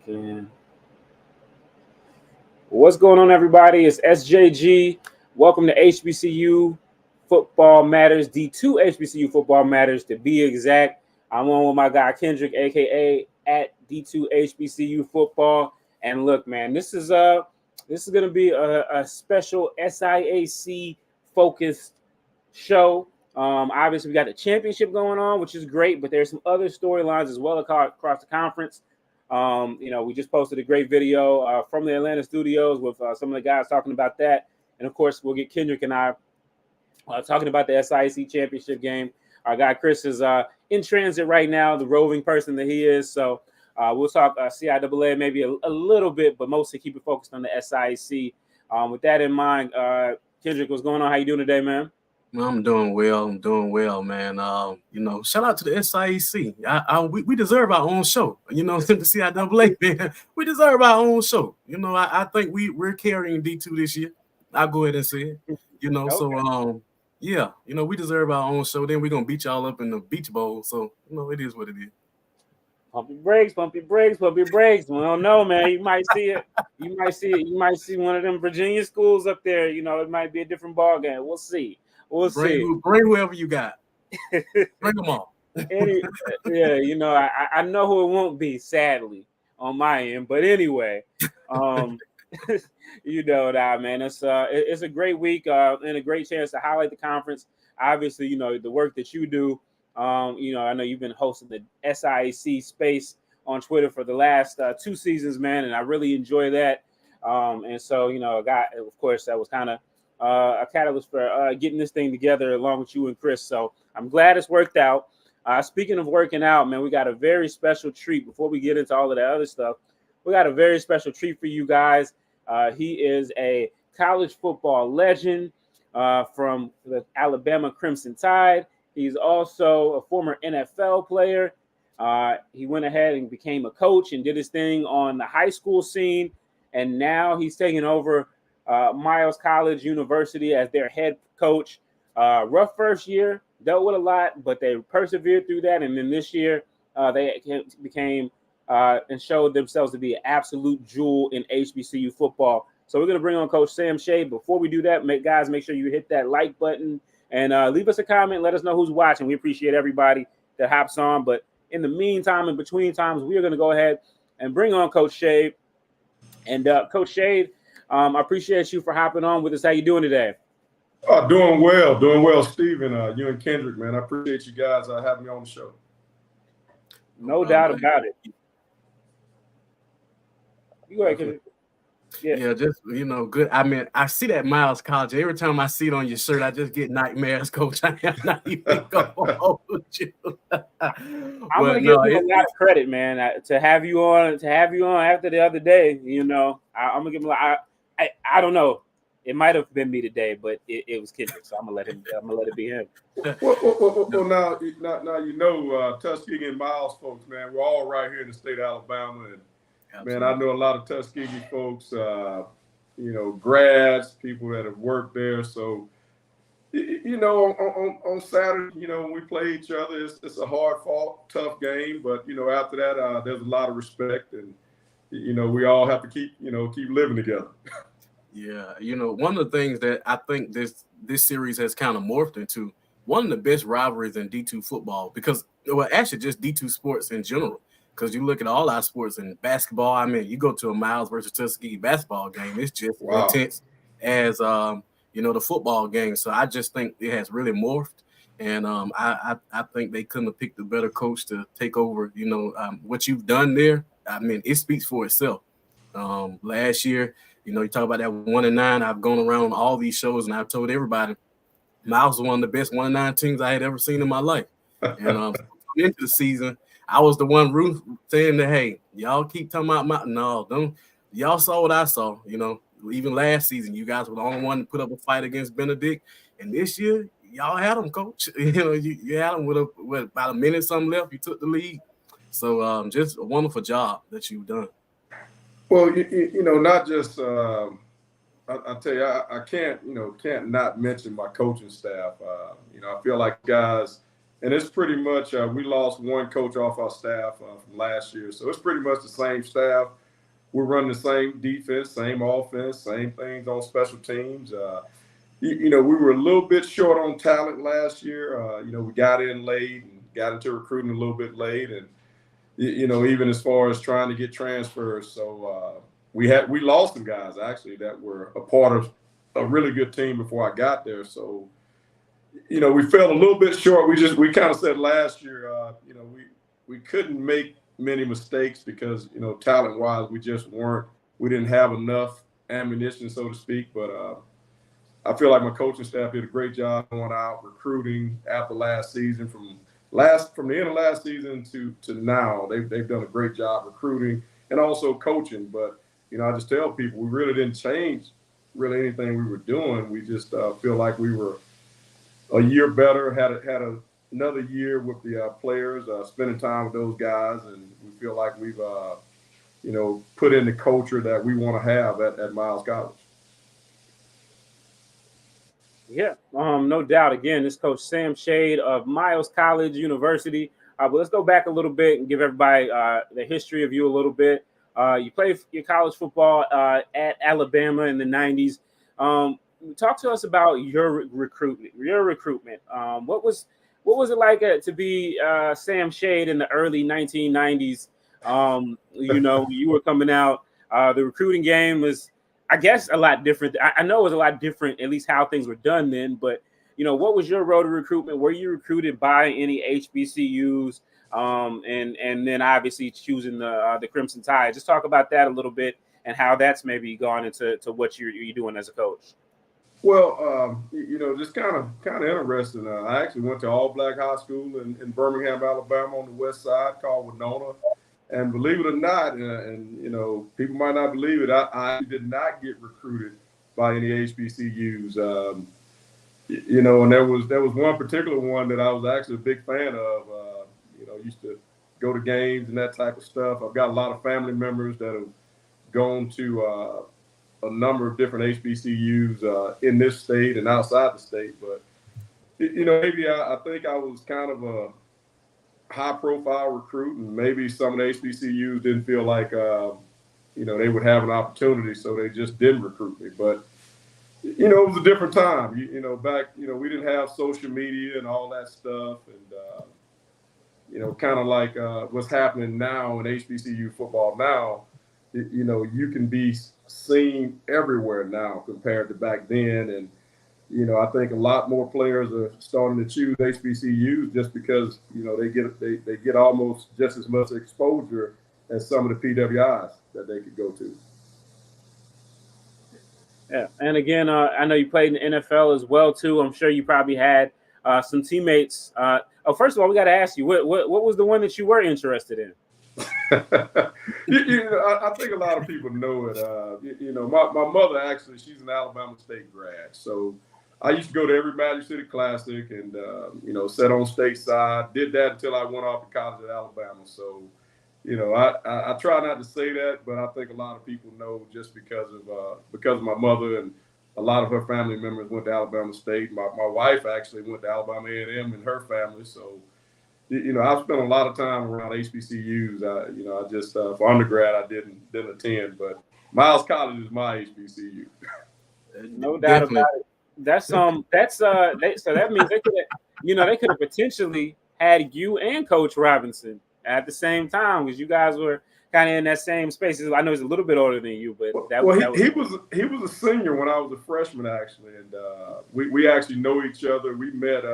Second. What's going on, everybody? It's SJG. Welcome to HBCU Football Matters, D2 HBCU Football Matters to be exact. I'm on with my guy Kindric, aka at D2 HBCU Football. And look, man, this is gonna be a special SIAC focused show. Obviously, we got the championship going on, which is great, but there's some other storylines as well across the conference. We just posted a great video from the Atlanta studios with some of the guys talking about that. And of course, we'll get Kindric and I talking about the SIAC championship game. Our guy Chris is in transit right now, the roving person that he is. So we'll talk CIAA maybe a little bit, but mostly keep it focused on the SIAC. With that in mind, Kindric, what's going on? How you doing today, man? I'm doing well, man. Shout out to the SIAC. We deserve our own show. The CIAA, man. We deserve our own show. I think we're carrying D2 this year. I'll go ahead and say it. Okay. So we deserve our own show. Then we're gonna beat y'all up in the Beach Bowl. So it is what it is. Pump your brakes, pump your brakes, pump your brakes. We don't know, man. You might see it. You might see one of them Virginia schools up there. It might be a different ball game. We'll see. Bring whoever you got. Bring them all. I know who it won't be, sadly, on my end. But anyway, man, it's a great week and a great chance to highlight the conference. Obviously, the work that you do. I know you've been hosting the SIAC space on Twitter for the last 2 seasons, man, and I really enjoy that. Of course, that was kind of a catalyst for getting this thing together along with you and Chris. So I'm glad it's worked out. Speaking of working out, man, we got a very special treat before we get into all of that other stuff. We got a very special treat for you guys. He is a college football legend from the Alabama Crimson Tide. He's also a former NFL player. He went ahead and became a coach and did his thing on the high school scene. And now he's taking over Miles College University as their head coach. Rough first year, dealt with a lot, but they persevered through that. And then this year, they became and showed themselves to be an absolute jewel in HBCU football. So we're going to bring on Coach Sam Shea. Before we do that, make sure you hit that like button and leave us a comment. Let us know who's watching. We appreciate everybody that hops on. But in the meantime, in between times, we are going to go ahead and bring on Coach Shea. And Coach Shea, I appreciate you for hopping on with us. How you doing today? Doing well, Stephen. You and Kindric, man. I appreciate you guys having me on the show. No doubt about it. You go ahead, Kindric. Yeah, just good. I mean, I see that Miles College. Every time I see it on your shirt, I just get nightmares, Coach. I am not even going to hold you. I'm gonna give you a lot of credit, man. To have you on after the other day, I'm gonna give him. I don't know. It might have been me today, but it was Kindric, so I'm gonna let it be him. Well, now Tuskegee and Miles folks, man. We're all right here in the state of Alabama, and absolutely. Man, I know a lot of Tuskegee folks, grads, people that have worked there. So, on Saturday, when we play each other, it's a hard-fought, tough game. But, after that, there's a lot of respect. And, we all have to keep living together. Yeah. One of the things that I think this series has kind of morphed into, one of the best rivalries in D2 football, because, actually just D2 sports in general. Because you look at all our sports in basketball, I mean, you go to a Miles versus Tuskegee basketball game, it's just intense as the football game. So I just think it has really morphed, and I think they couldn't have picked a better coach to take over. What you've done there, I mean, it speaks for itself. Last year, you talk about that 1-9. I've gone around all these shows and I've told everybody Miles was one of the best 1-9 teams I had ever seen in my life. And into the season, I was the one saying that, hey, y'all keep talking about don't. Y'all saw what I saw. Even last season, you guys were the only one to put up a fight against Benedict, and this year, y'all had them, Coach. You had them with about a minute something left. You took the lead, so just a wonderful job that you've done. Well, not just. I tell you, I can't not mention my coaching staff. I feel like guys. and it's pretty much we lost one coach off our staff from last year, so it's pretty much the same staff. We're running the same defense, same offense, same things on special teams. We were a little bit short on talent last year. We got in late and got into recruiting a little bit late, and even as far as trying to get transfers. So we lost some guys actually that were a part of a really good team before I got there. So we fell a little bit short. We kind of said last year, we couldn't make many mistakes because talent wise we didn't have enough ammunition, so to speak. But I feel like my coaching staff did a great job going out recruiting after last season. From the end of last season to now, they've done a great job recruiting and also coaching. But I just tell people we really didn't change really anything we were doing. We just feel like we were a year better, had another year with the players, spending time with those guys, and we feel like we've put in the culture that we want to have at Miles College. Yeah, no doubt. Again, this Coach Sam Shade of Miles College University. But let's go back a little bit and give everybody the history of you a little bit. You played your college football at Alabama in the 90s. Talk to us about your recruitment. What was it like to be Sam Shade in the early 1990s? You were coming out. The recruiting game was, I guess, a lot different. I know it was a lot different, at least how things were done then. But what was your road to recruitment? Were you recruited by any HBCUs? And then obviously choosing the Crimson Tide. Just talk about that a little bit and how that's maybe gone into what you're doing as a coach. Well, just kind of interesting. I actually went to all-black high school in Birmingham, Alabama, on the west side, called Winona. And believe it or not, and people might not believe it, I did not get recruited by any HBCUs. And there was one particular one that I was actually a big fan of. Used to go to games and that type of stuff. I've got a lot of family members that have gone to a number of different HBCUs in this state and outside the state. But, maybe I think I was kind of a high-profile recruit, and maybe some of the HBCUs didn't feel like, they would have an opportunity, so they just didn't recruit me. But, it was a different time. Back, we didn't have social media and all that stuff. And, kind of like what's happening now in HBCU football now, you can be seen everywhere now compared to back then. And, I think a lot more players are starting to choose HBCUs just because, they get almost just as much exposure as some of the PWIs that they could go to. Yeah. And again, I know you played in the NFL as well, too. I'm sure you probably had some teammates. First of all, we got to ask you, what was the one that you were interested in? I think a lot of people know it. My mother, actually, she's an Alabama State grad. So I used to go to every Magic City Classic and, sat on stateside. Did that until I went off to college at Alabama. So, I try not to say that, but I think a lot of people know just because of my mother, and a lot of her family members went to Alabama State. My wife actually went to Alabama A&M and her family. So, I've spent a lot of time around HBCUs. I just for undergrad I didn't attend, but Miles College is my HBCU. No doubt about it. So that means they could have potentially had you and Coach Robinson at the same time, because you guys were kind of in that same space. I know he's a little bit older than you, but he was a senior when I was a freshman, actually, and we actually know each other. We met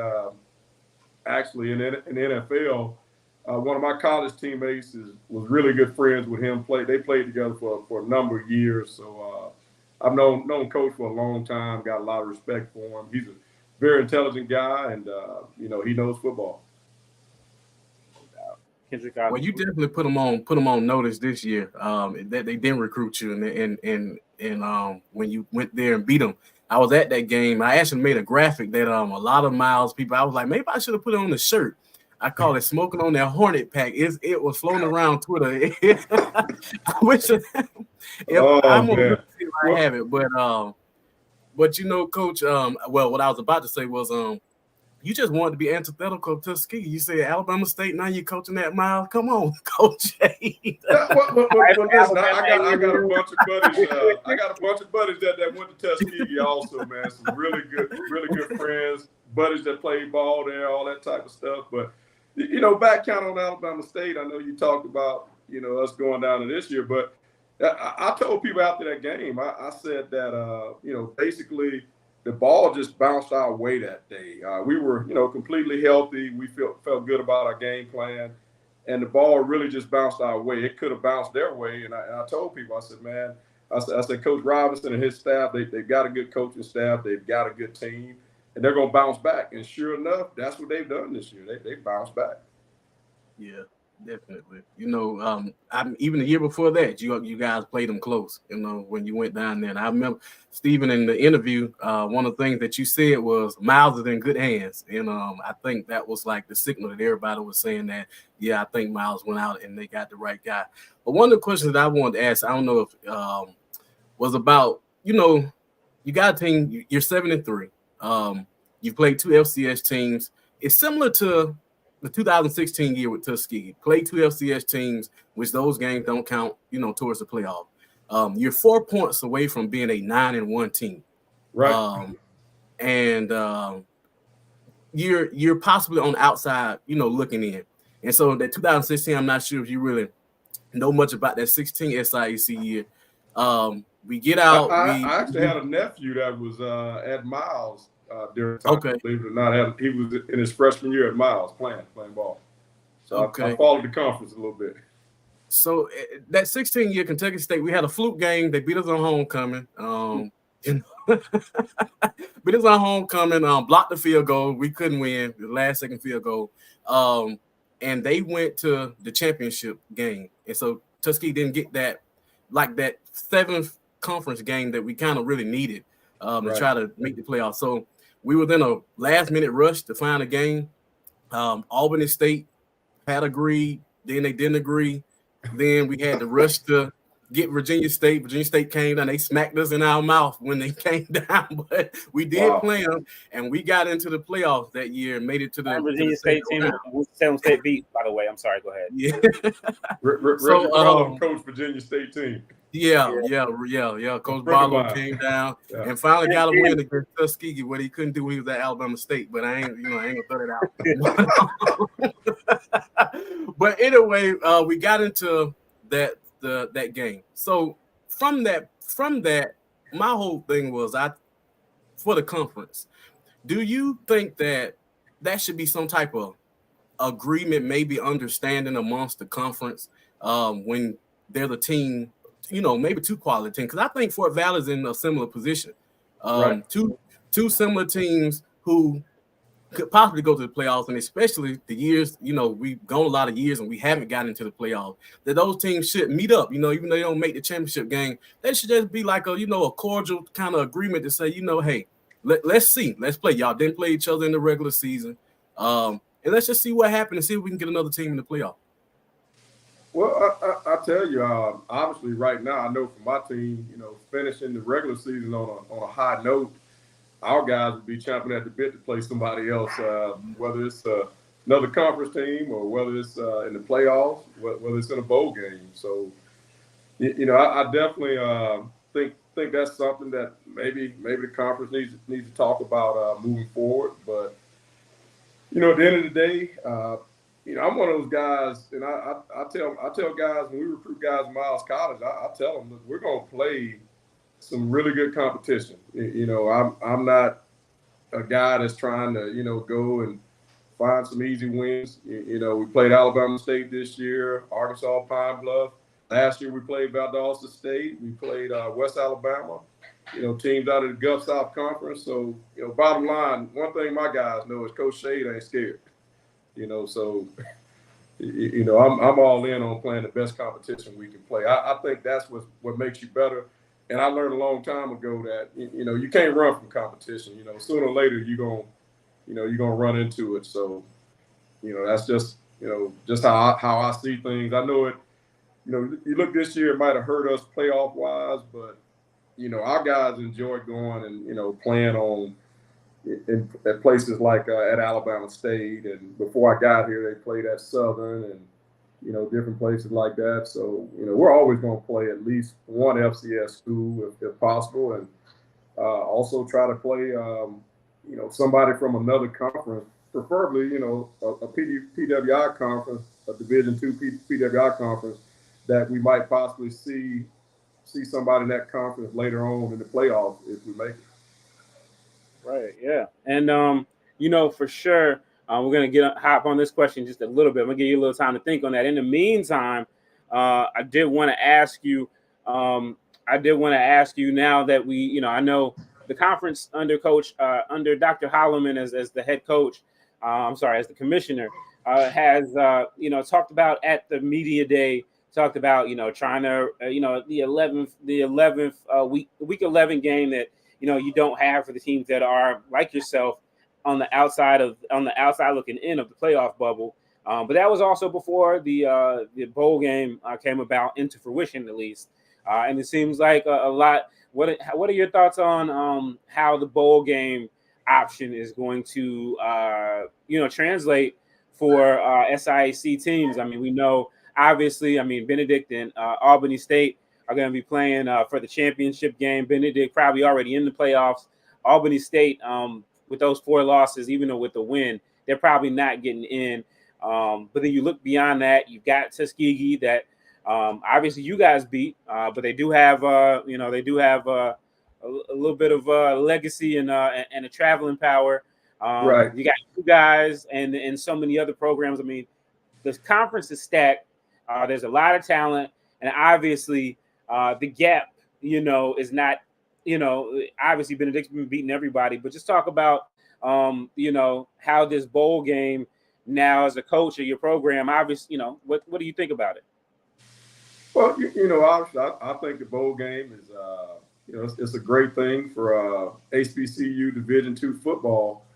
actually in the NFL. One of my college teammates was really good friends with him. They played together for a number of years. So I've known Coach for a long time. Got a lot of respect for him. He's a very intelligent guy, and he knows football. Kindric, well, you definitely put them on notice this year. That they didn't recruit you, and when you went there and beat them. I was at that game. I actually made a graphic that a lot of Miles people. I was like, maybe I should have put it on the shirt. I call it "Smoking on That Hornet Pack." It was floating around Twitter. I wish I'm gonna see if I have it, but Coach. Well, what I was about to say was you just wanted to be antithetical to Tuskegee. You said Alabama State, now you're coaching at Miles. Come on, Coach A. Listen, I got a bunch of buddies. I got a bunch of buddies that went to Tuskegee also, man. Some really good friends, buddies that played ball there, all that type of stuff. But back count on Alabama State. I know you talked about us going down to this year, but I told people after that game, I said that basically the ball just bounced our way that day. We were completely healthy. We felt good about our game plan. And the ball really just bounced our way. It could have bounced their way. And I told people, I said, man, I said, Coach Robinson and his staff, they've got a good coaching staff. They've got a good team. And they're going to bounce back. And sure enough, that's what they've done this year. They bounced back. Yeah, definitely. Even the year before that, you guys played them close, when you went down there. And I remember, Stephen, in the interview, one of the things that you said was Miles is in good hands. And I think that was like the signal that everybody was saying that, yeah, I think Miles went out and they got the right guy. But one of the questions that I wanted to ask, I don't know if was about, you got a team, you're 7-3. You've played 2 FCS teams. It's similar to the 2016 year with Tuskegee. Played 2 FCS teams, which those games don't count, towards the playoff. You're 4 points away from being a 9-1 team. Right. You're possibly on the outside, looking in. And so that 2016, I'm not sure if you really know much about that 16 SIAC year. We get out. I actually had a nephew that was at Miles during time. Okay. Believe it or not, he was in his freshman year at Miles playing ball. So I followed the conference a little bit. So that 16-year Kentucky State, we had a fluke game. They beat us on homecoming. Beat us on homecoming. Blocked the field goal. We couldn't win the last second field goal. And they went to the championship game. And so Tuskegee didn't get that 7th conference game that we kind of really needed to try to make the playoffs. So we were in a last-minute rush to find a game. Albany State had agreed. Then they didn't agree. Then we had to rush to get Virginia State. Virginia State came down. They smacked us in our mouth when they came down. But we did play them, and we got into the playoffs that year and made it to the Virginia State team. Salem State beat, by the way. I'm sorry. Go ahead. Yeah. Reggie Barlow coached Virginia State team. Yeah. Coach Barlow came down and finally got a win against Tuskegee, what he couldn't do when he was at Alabama State. But I ain't gonna throw it out. But anyway, we got into that game. So from that, my whole thing was for the conference. Do you think that should be some type of agreement, maybe understanding amongst the conference when they're the team? Maybe 2 quality teams, because I think Fort Valley's in a similar position. Two similar teams who could possibly go to the playoffs, and especially the years, we've gone a lot of years and we haven't gotten into the playoffs, that those teams should meet up, even though they don't make the championship game. That should just be like a cordial kind of agreement to say, hey, let's see, let's play. Y'all didn't play each other in the regular season. And let's just see what happens and see if we can get another team in the playoff. Well, I tell you, obviously right now, I know for my team, finishing the regular season on a high note, our guys would be chomping at the bit to play somebody else, whether it's another conference team or whether it's in the playoffs, whether it's in a bowl game. So, I definitely think that's something that maybe the conference needs to talk about moving forward. But, at the end of the day, I'm one of those guys, and I tell guys when we recruit guys in Miles College, I tell them, look, we're going to play some really good competition. I'm not a guy that's trying to, go and find some easy wins. We played Alabama State this year, Arkansas Pine Bluff. Last year we played Valdosta State. We played West Alabama, teams out of the Gulf South Conference. So, bottom line, one thing my guys know is Coach Shade ain't scared. So, I'm all in on playing the best competition we can play. I think that's what makes you better. And I learned a long time ago that, you can't run from competition. Sooner or later you're gonna run into it. So, that's just how I see things. I know it. You look this year, it might have hurt us playoff wise, but our guys enjoy going and playing on at places like at Alabama State, and before I got here, they played at Southern, and different places like that. So we're always going to play at least one FCS school if possible, and also try to play somebody from another conference, preferably a PWI conference, a Division II PWI conference, that we might possibly see somebody in that conference later on in the playoffs if we make it. Right. Yeah. And for sure, we're gonna hop on this question just a little bit. I'm gonna give you a little time to think on that. In the meantime, I did want to ask you. Now that we, I know the conference under Dr. Holloman as the head coach. As the commissioner, has talked about at the media day. Talked about trying to the 11th week 11 game that you don't have for the teams that are like yourself on the outside looking in of the playoff bubble. But that was also before the bowl game came about into fruition, at least. And it seems like a lot. What are your thoughts on how the bowl game option is going to translate for SIAC teams? I mean, we know obviously. I mean, Benedict and Albany State are going to be playing for the championship game. Benedict probably already in the playoffs. Albany State, with those 4 losses, even though with the win, they're probably not getting in. But then you look beyond that, you've got Tuskegee that obviously you guys beat, but they do have a little bit of legacy and a traveling power. Right. You got you guys and so many other programs. I mean, the conference is stacked. There's a lot of talent, and obviously the gap, is not, obviously Benedict's been beating everybody, but just talk about, how this bowl game now as a coach of your program, obviously, what do you think about it? Well, obviously, I think the bowl game is, it's a great thing for HBCU Division II football.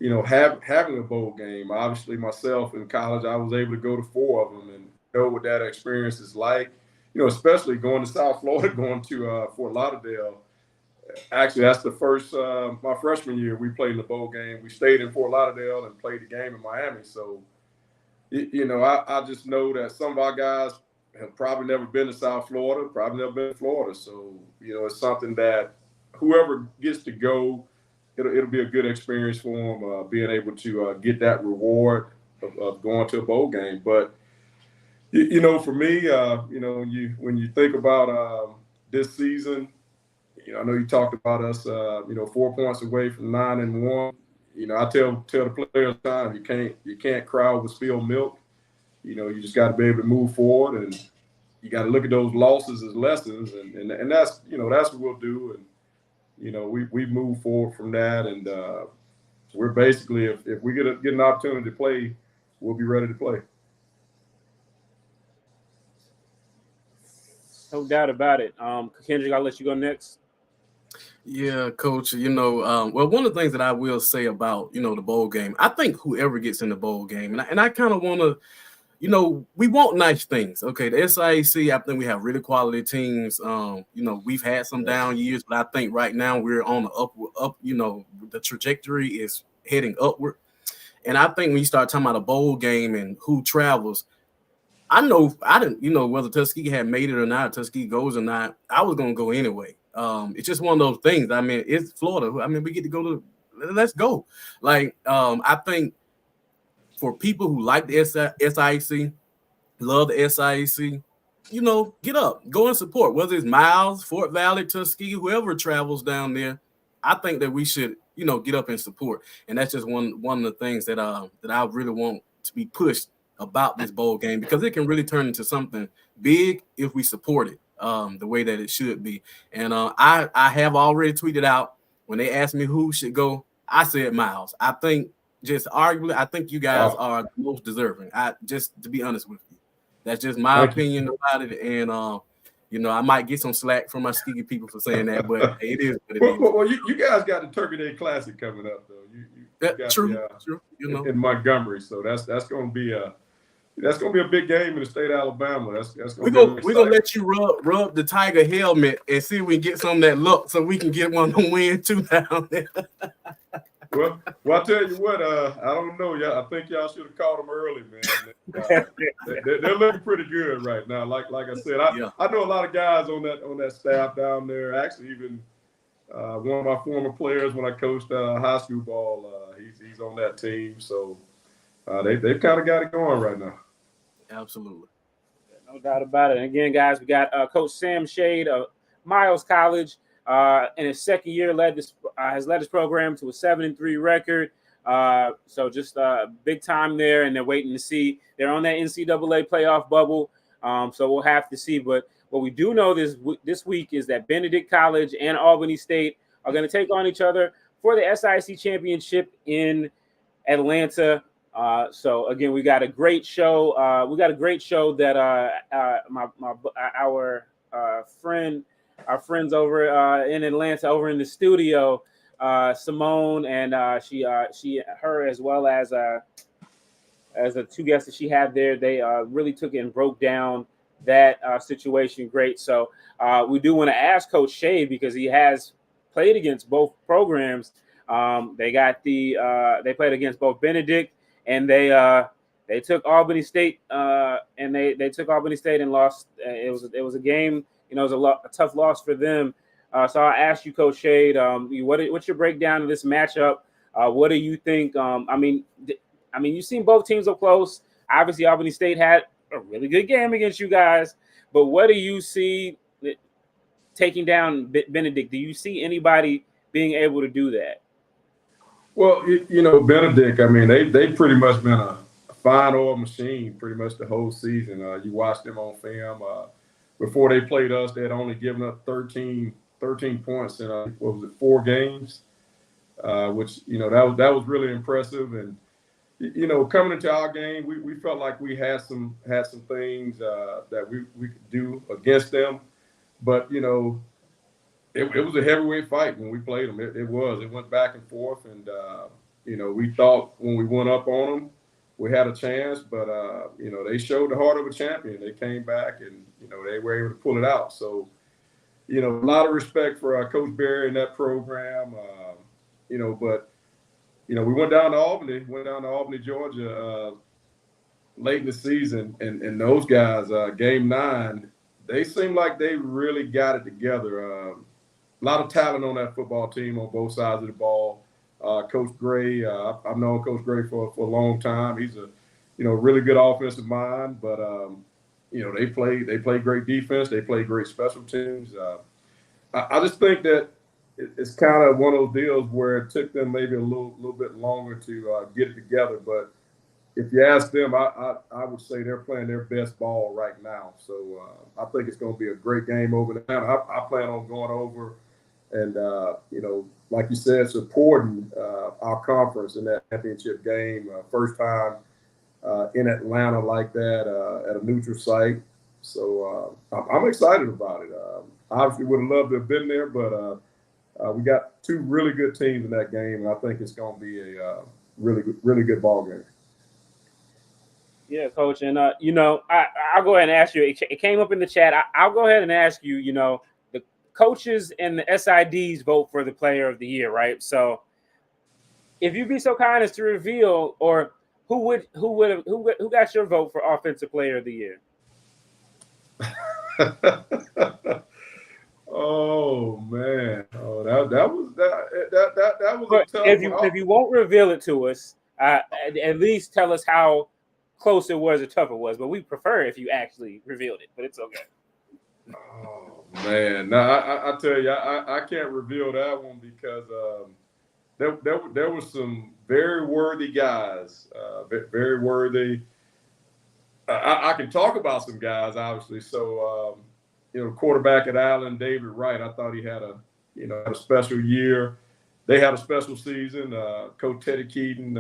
Having a bowl game. Obviously, myself in college, I was able to go to 4 of them and know what that experience is like. Especially going to South Florida, going to Fort Lauderdale. Actually, that's the first my freshman year we played in the bowl game. We stayed in Fort Lauderdale and played the game in Miami. So, I just know that some of our guys have probably never been to South Florida, probably never been to Florida. So, it's something that whoever gets to go, it'll be a good experience for them, being able to get that reward of going to a bowl game. But, for me, when you think about this season, I know you talked about us, 4 points away from 9-1. I tell the players time, you can't cry over spilled milk. You just got to be able to move forward, and you got to look at those losses as lessons, and that's that's what we'll do. And we move forward from that, and we're basically if we get an opportunity to play, we'll be ready to play. No doubt about it. Kendrick, I'll let you go next. Yeah, Coach. Well, one of the things that I will say about the bowl game, I think whoever gets in the bowl game, and I kind of want to, we want nice things. Okay, the SIAC, I think we have really quality teams. We've had some down years, but I think right now we're on the up. The trajectory is heading upward, and I think when you start talking about a bowl game and who travels, I know I didn't, whether Tuskegee had made it or not, Tuskegee goes or not, I was gonna go anyway. It's just one of those things. I mean, it's Florida. I mean, we get to go to. Let's go. Like, I think for people who like the SIAC, love the SIAC, get up, go and support. Whether it's Miles, Fort Valley, Tuskegee, whoever travels down there, I think that we should, get up and support. And that's just one of the things that I really want to be pushed about this bowl game, because it can really turn into something big if we support it the way that it should be. And I have already tweeted out when they asked me who should go, I said Miles. I think just arguably, I think you guys are the most deserving. Just to be honest with you, that's just my opinion about it. And I might get some slack from my Tuskegee people for saying that, but it is what it is. Well, you guys got the Turkey Day Classic coming up, though. You got true. In Montgomery, so that's going to be a big game in the state of Alabama. We're gonna let you rub the Tiger helmet and see if we can get some of that luck, so we can get one to win too down there. Well, I tell you what, I don't know. Yeah, I think y'all should have caught them early, man. They're looking pretty good right now. Like I said, Yeah. I know a lot of guys on that staff down there. Actually, even one of my former players when I coached high school ball, he's on that team. So they've kind of got it going right now. Absolutely. No doubt about it. And again, guys, we got Coach Sam Shade of Miles College. In his second year, has led his program to a 7-3 record. So just big time there, and they're waiting to see. They're on that NCAA playoff bubble, so we'll have to see. But what we do know this week is that Benedict College and Albany State are going to take on each other for the SIC championship in Atlanta. So again, we got a great show. That our friends over in Atlanta, over in the studio, Simone, and her as well as the two guests that she had there, they really took it and broke down that situation great. So we do want to ask Coach Shea, because he has played against both programs. They played against both Benedict, and they took Albany State, and they took Albany State and lost. It was a game. It was a tough loss for them. So I'll ask you, Coach Shade, what's your breakdown of this matchup? What do you think? You've seen both teams up close. Obviously, Albany State had a really good game against you guys, but what do you see taking down Benedict? Do you see anybody being able to do that? Well, Benedict, they've pretty much been a fine oil machine pretty much the whole season. You watched them on film. Before they played us, they had only given up 13 points in, 4 games, which, that was really impressive. And, coming into our game, we felt like we had some things that we could do against them. But, it was a heavyweight fight when we played them. It went back and forth. And, we thought when we went up on them, we had a chance, but, they showed the heart of a champion. They came back and, they were able to pull it out. So, a lot of respect for Coach Berry and that program, but, we went down to Albany, Georgia, late in the season, and those guys, game 9, they seemed like they really got it together. A lot of talent on that football team on both sides of the ball. Coach Gray, I've known Coach Gray for a long time. He's a, really good offensive mind, but, they play great defense. They play great special teams. I just think that it's kind of one of those deals where it took them maybe a little bit longer to get it together. But if you ask them, I would say they're playing their best ball right now. So I think it's going to be a great game over there. I plan on going over and, like you said, supporting our conference in that championship game. First time in Atlanta like that at a neutral site. So I'm excited about it. Obviously would have loved to have been there, but we got 2 really good teams in that game, and I think it's going to be a really good ball game. Yeah, Coach, and I'll go ahead and ask you. It came up in the chat. I'll go ahead and ask you. The coaches and the SIDs vote for the Player of the Year, right? So, if you'd be so kind as to reveal, or who got your vote for Offensive Player of the Year? Oh man! Oh, that was a tough one. If you won't reveal it to us, at least tell us how close it was or tough it was. But we prefer if you actually revealed it. But it's okay. Oh man! Now I tell you, I can't reveal that one because there were some very worthy guys, very worthy. I can talk about some guys, obviously. So. Quarterback at Allen, David Wright, I thought he had a special year. They had a special season. Coach Teddy Keaton,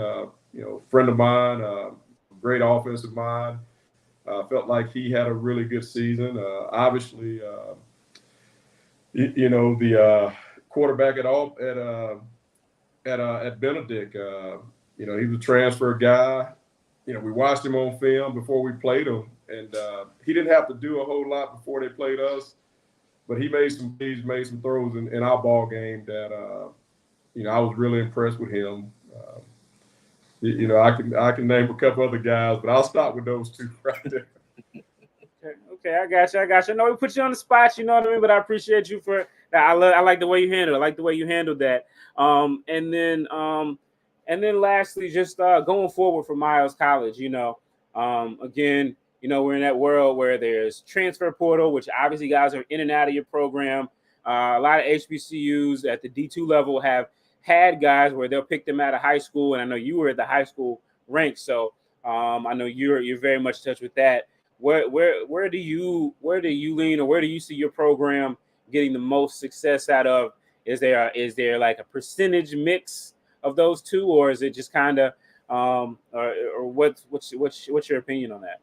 friend of mine, great offensive mind. Felt like he had a really good season. Obviously, the quarterback at Benedict, he was a transfer guy. We watched him on film before we played him, and he didn't have to do a whole lot before they played us, but he made some throws in our ball game that, I was really impressed with him. I can name a couple other guys, but I'll stop with those two right there. Okay, I got you. I got you. No, we put you on the spot. You know what I mean. But I appreciate you for that. I like the way you handled it. I like the way you handled that. And then lastly, just going forward for Miles College. Again, we're in that world where there's transfer portal, which obviously guys are in and out of your program. A lot of HBCUs at the D2 level have had guys where they'll pick them out of high school, and I know you were at the high school rank, so I know you're very much in touch with that. Where do you lean, or where do you see your program getting the most success out of? Is there like a percentage mix of those two, or is it just kind of or what's your opinion on that?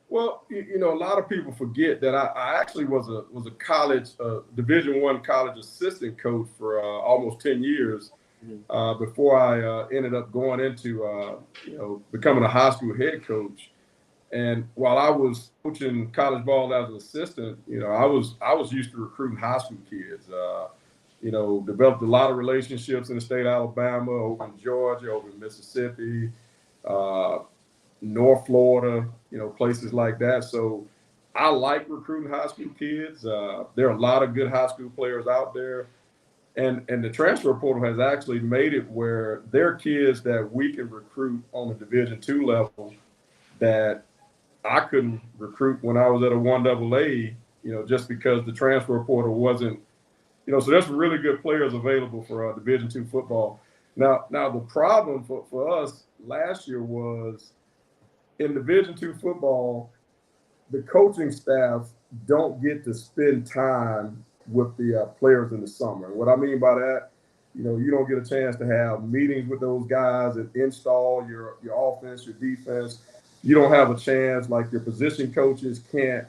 Well, a lot of people forget that I actually was a college Division I college assistant coach for almost 10 years before I ended up going into becoming a high school head coach. And while I was coaching college ball as an assistant, I was used to recruiting high school kids. Developed a lot of relationships in the state of Alabama, over in Georgia, over in Mississippi, North Florida, places like that. So I like recruiting high school kids. There are a lot of good high school players out there. And the transfer portal has actually made it where there are kids that we can recruit on the Division II level that I couldn't recruit when I was at a 1AA, just because the transfer portal wasn't, so there's some really good players available for Division II football. Now the problem for us last year was in Division II football, the coaching staff don't get to spend time with the players in the summer. And what I mean by that, you don't get a chance to have meetings with those guys and install your offense, your defense. You don't have a chance, like your position coaches can't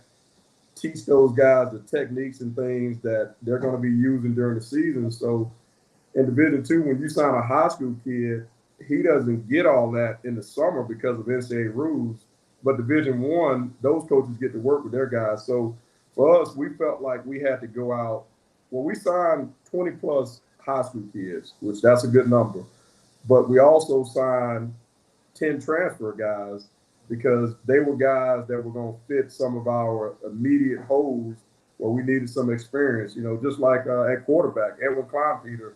teach those guys the techniques and things that they're going to be using during the season. So in Division II, when you sign a high school kid, he doesn't get all that in the summer because of NCAA rules. But Division I, those coaches get to work with their guys. So for us, we felt like we had to go out. Well, we signed 20 plus high school kids, which that's a good number. But we also signed 10 transfer guys because they were guys that were going to fit some of our immediate holes where we needed some experience. Just like at quarterback, Edwin Kleinpeter,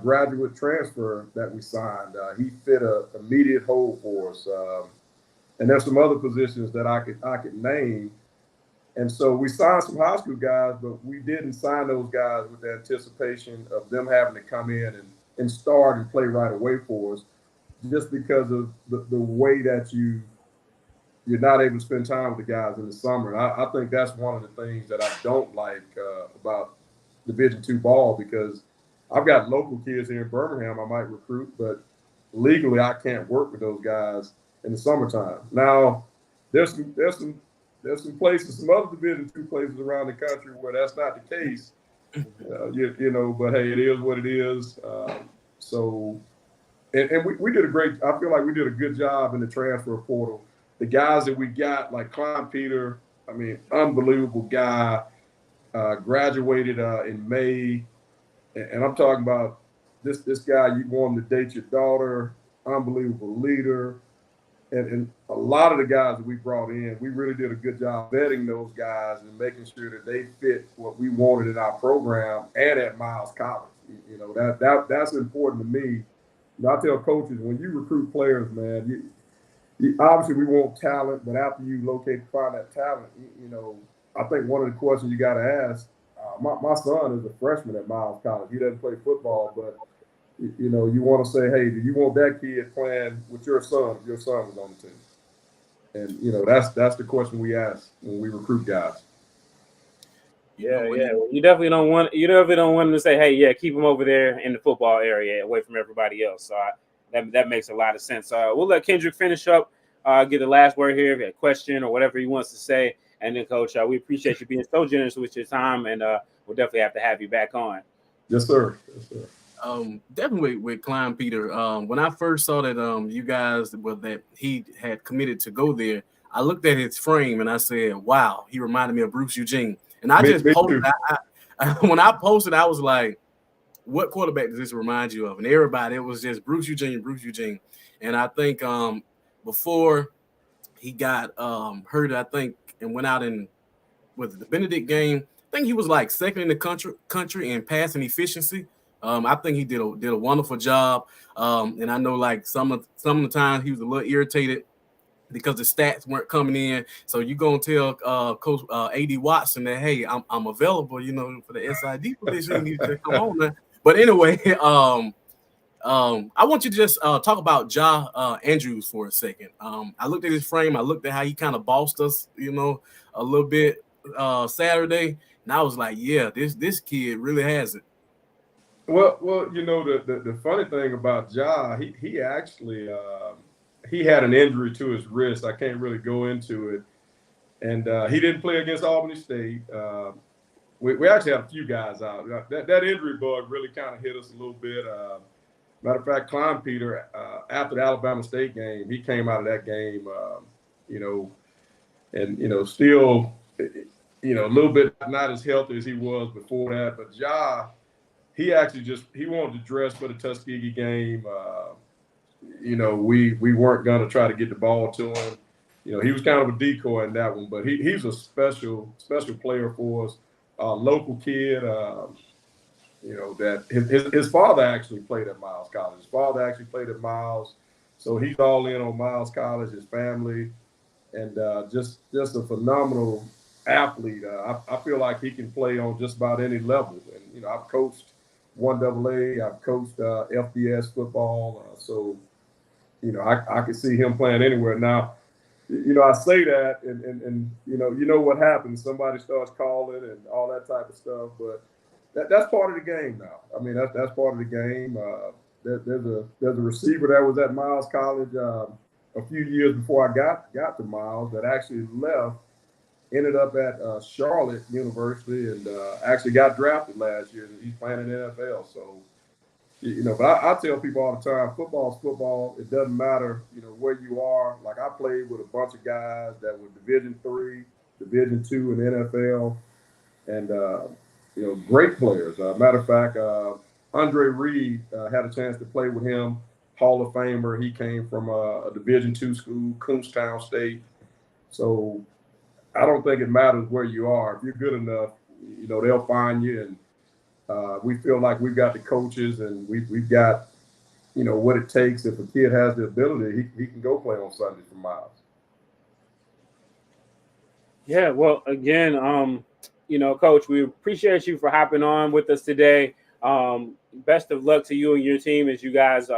graduate transfer that we signed. He fit a immediate hole for us. And there's some other positions that I could name. And so we signed some high school guys, but we didn't sign those guys with the anticipation of them having to come in and start and play right away for us, just because of the way that you're not able to spend time with the guys in the summer. And I think that's one of the things that I don't like about Division II ball, because I've got local kids here in Birmingham I might recruit, but legally I can't work with those guys in the summertime. Now, there's some places, some other Division II places around the country where that's not the case. But hey, it is what it is. And we did I feel like we did a good job in the transfer portal. The guys that we got, like Kleinpeter, unbelievable guy, graduated in May. And I'm talking about this guy, you want him to date your daughter, unbelievable leader. And a lot of the guys that we brought in, we really did a good job vetting those guys and making sure that they fit what we wanted in our program and at Miles College. That's important to me. I tell coaches, when you recruit players, man, you obviously we want talent, but after you find that talent, I think one of the questions you got to ask, my son is a freshman at Miles College. He doesn't play football, but you want to say, hey, do you want that kid playing with your son if your son was on the team? And that's the question we ask when we recruit guys. Yeah. Well, you definitely don't want them to say, hey, yeah, keep him over there in the football area away from everybody else. So that makes a lot of sense. We'll let Kindric finish up, get the last word here, if you have a question or whatever he wants to say. And then, Coach, we appreciate you being so generous with your time, and we'll definitely have to have you back on. Yes, sir. Definitely with Kleinpeter. When I first saw that you guys, that he had committed to go there, I looked at his frame and I said, wow, he reminded me of Bruce Eugene. And I just posted, when I posted, I was like, what quarterback does this remind you of? And everybody, it was just Bruce Eugene. And I think before he got hurt, I think, and went out in with the Benedict game, I think he was like second in the country in passing efficiency. I think he did a wonderful job. And I know like some of the time he was a little irritated because the stats weren't coming in. So you gonna tell Coach AD Watson that, hey, I'm available, for the SID position. You need to come on, man. But anyway, I want you to just talk about Andrews for a second. I looked at his frame. I looked at how he kind of bossed us, a little bit Saturday, and I was like, yeah, this kid really has it. Well, the funny thing about he actually he had an injury to his wrist. I can't really go into it, and he didn't play against Albany State. We actually had a few guys out. That injury bug really kind of hit us a little bit. Matter of fact, Klein Peter, after the Alabama State game, he came out of that game, and still, a little bit not as healthy as he was before that. But he actually he wanted to dress for the Tuskegee game. We weren't going to try to get the ball to him. He was kind of a decoy in that one, but he's a special player for us. Local kid. That his father actually played at Miles College. His father actually played at Miles, so he's all in on Miles College, his family, and just a phenomenal athlete. I feel like he can play on just about any level. And I've coached 1AA, I've coached FBS football, so I could see him playing anywhere. Now, I say that, and what happens. Somebody starts calling and all that type of stuff, but that's part of the game now. I mean, that's part of the game. There's a receiver that was at Miles College a few years before I got to Miles that actually left, ended up at Charlotte University, and actually got drafted last year. He's playing in the NFL. So, but I tell people all the time, football's football. It doesn't matter, where you are. Like I played with a bunch of guys that were Division III, Division II in the NFL, and great players. Matter of fact, Andre Reed had a chance to play with him, Hall of Famer. He came from a Division II school, Kutztown State. So I don't think it matters where you are. If you're good enough, they'll find you. And we feel like we've got the coaches and we've got, what it takes. If a kid has the ability, he can go play on Sunday for Miles. Yeah, well, again, Coach, we appreciate you for hopping on with us today. Best of luck to you and your team as you guys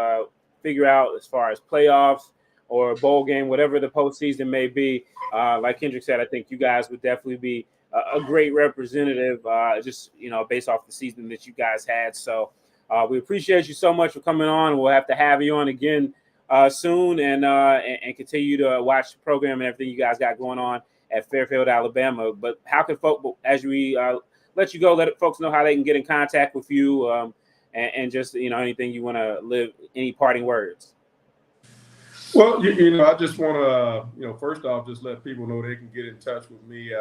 figure out as far as playoffs or a bowl game, whatever the postseason may be. Like Kindric said, I think you guys would definitely be a great representative, just based off the season that you guys had. So we appreciate you so much for coming on. We'll have to have you on again soon, and continue to watch the program and everything you guys got going on at Fairfield, Alabama. But how can folks, as we let you go, let folks know how they can get in contact with you, and just anything you want to live, any parting words? Well, I just want to, first off, just let people know they can get in touch with me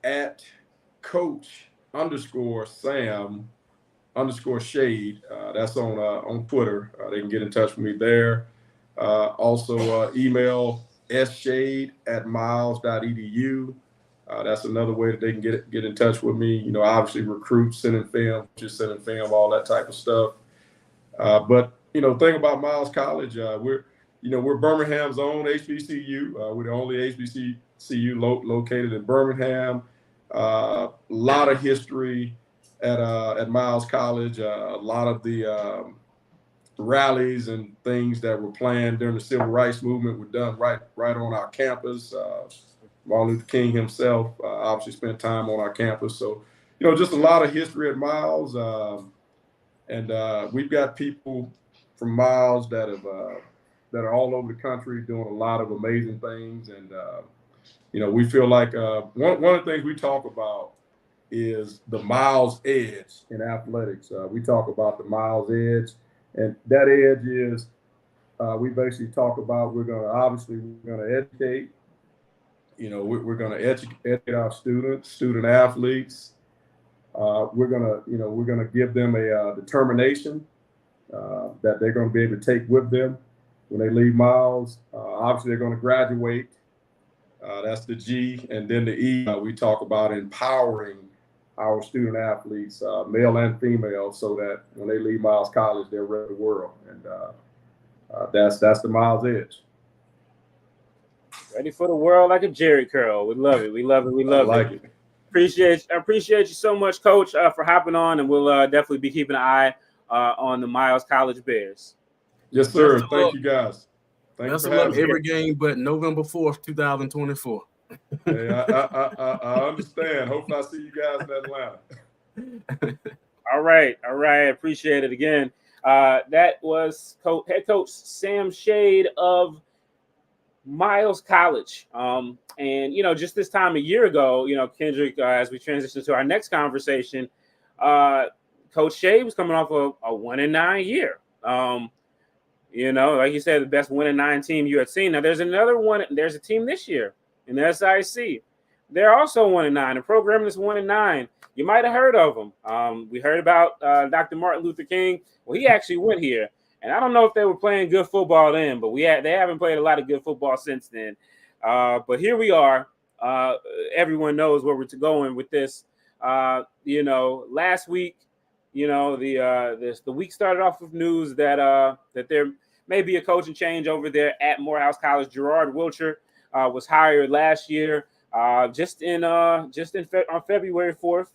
at Coach_Sam_Shade. That's on Twitter. They can get in touch with me there. Also, email sshade@miles.edu. That's another way that they can get in touch with me. Obviously recruit, sending film, all that type of stuff. But thing about Miles College, we're Birmingham's own HBCU. We're the only HBCU located in Birmingham. A lot of history at Miles College. A lot of the rallies and things that were planned during the Civil Rights Movement were done right on our campus. Martin Luther King himself obviously spent time on our campus. So, just a lot of history at Miles. And we've got people from Miles that are all over the country doing a lot of amazing things. And, we feel like one of the things we talk about is the Miles edge in athletics. We talk about the Miles edge. And that edge is, we basically talk about, we're going to educate. We're going to educate our student athletes. we're gonna give them a determination that they're going to be able to take with them when they leave Miles. Obviously, they're going to graduate. That's the G, and then the E. We talk about empowering our student athletes, male and female, so that when they leave Miles College, they're ready for the world, and that's the Miles edge. Ready for the world like a Jerry curl. We love it. We love it. We love it. I appreciate you so much, Coach, for hopping on, and we'll definitely be keeping an eye on the Miles College Bears. Yes, sir. Thank you, guys. Best of luck every game, but November 4th, 2024. Hey, I understand. Hopefully, I see you guys in Atlanta. All right. Appreciate it again. That was head coach Sam Shade of Miles College. And just this time a year ago, Kindric, as we transition to our next conversation, Coach Shade was coming off a 1-9 year. Like you said, the best 1-9 team you had seen. Now there's another one. There's a team this year in the SIC. They're also 1-9. A program that's 1-9. You might have heard of them. We heard about Dr. Martin Luther King. Well, he actually went here, and I don't know if they were playing good football then, but they haven't played a lot of good football since then. But here we are. Everyone knows where we're going with this. Last week, the week started off with news that there may be a coaching change over there at Morehouse College. Gerard Wiltshire was hired last year, on February 4th,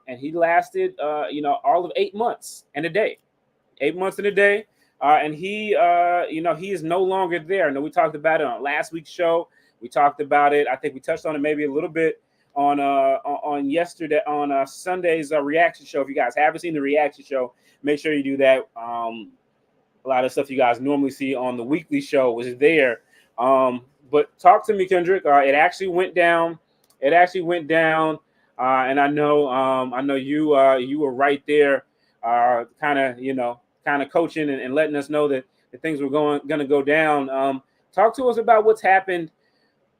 and he lasted all of 8 months and a day. 8 months and a day. And he is no longer there. I know we talked about it on last week's show. We talked about it. I think we touched on it maybe a little bit on yesterday on Sunday's reaction show. If you guys haven't seen the reaction show, make sure you do that. A lot of stuff you guys normally see on the weekly show was there. But talk to me, Kindric. It actually went down. And I know you were right there, kind of coaching and letting us know that things were going to go down. Talk to us about what's happened.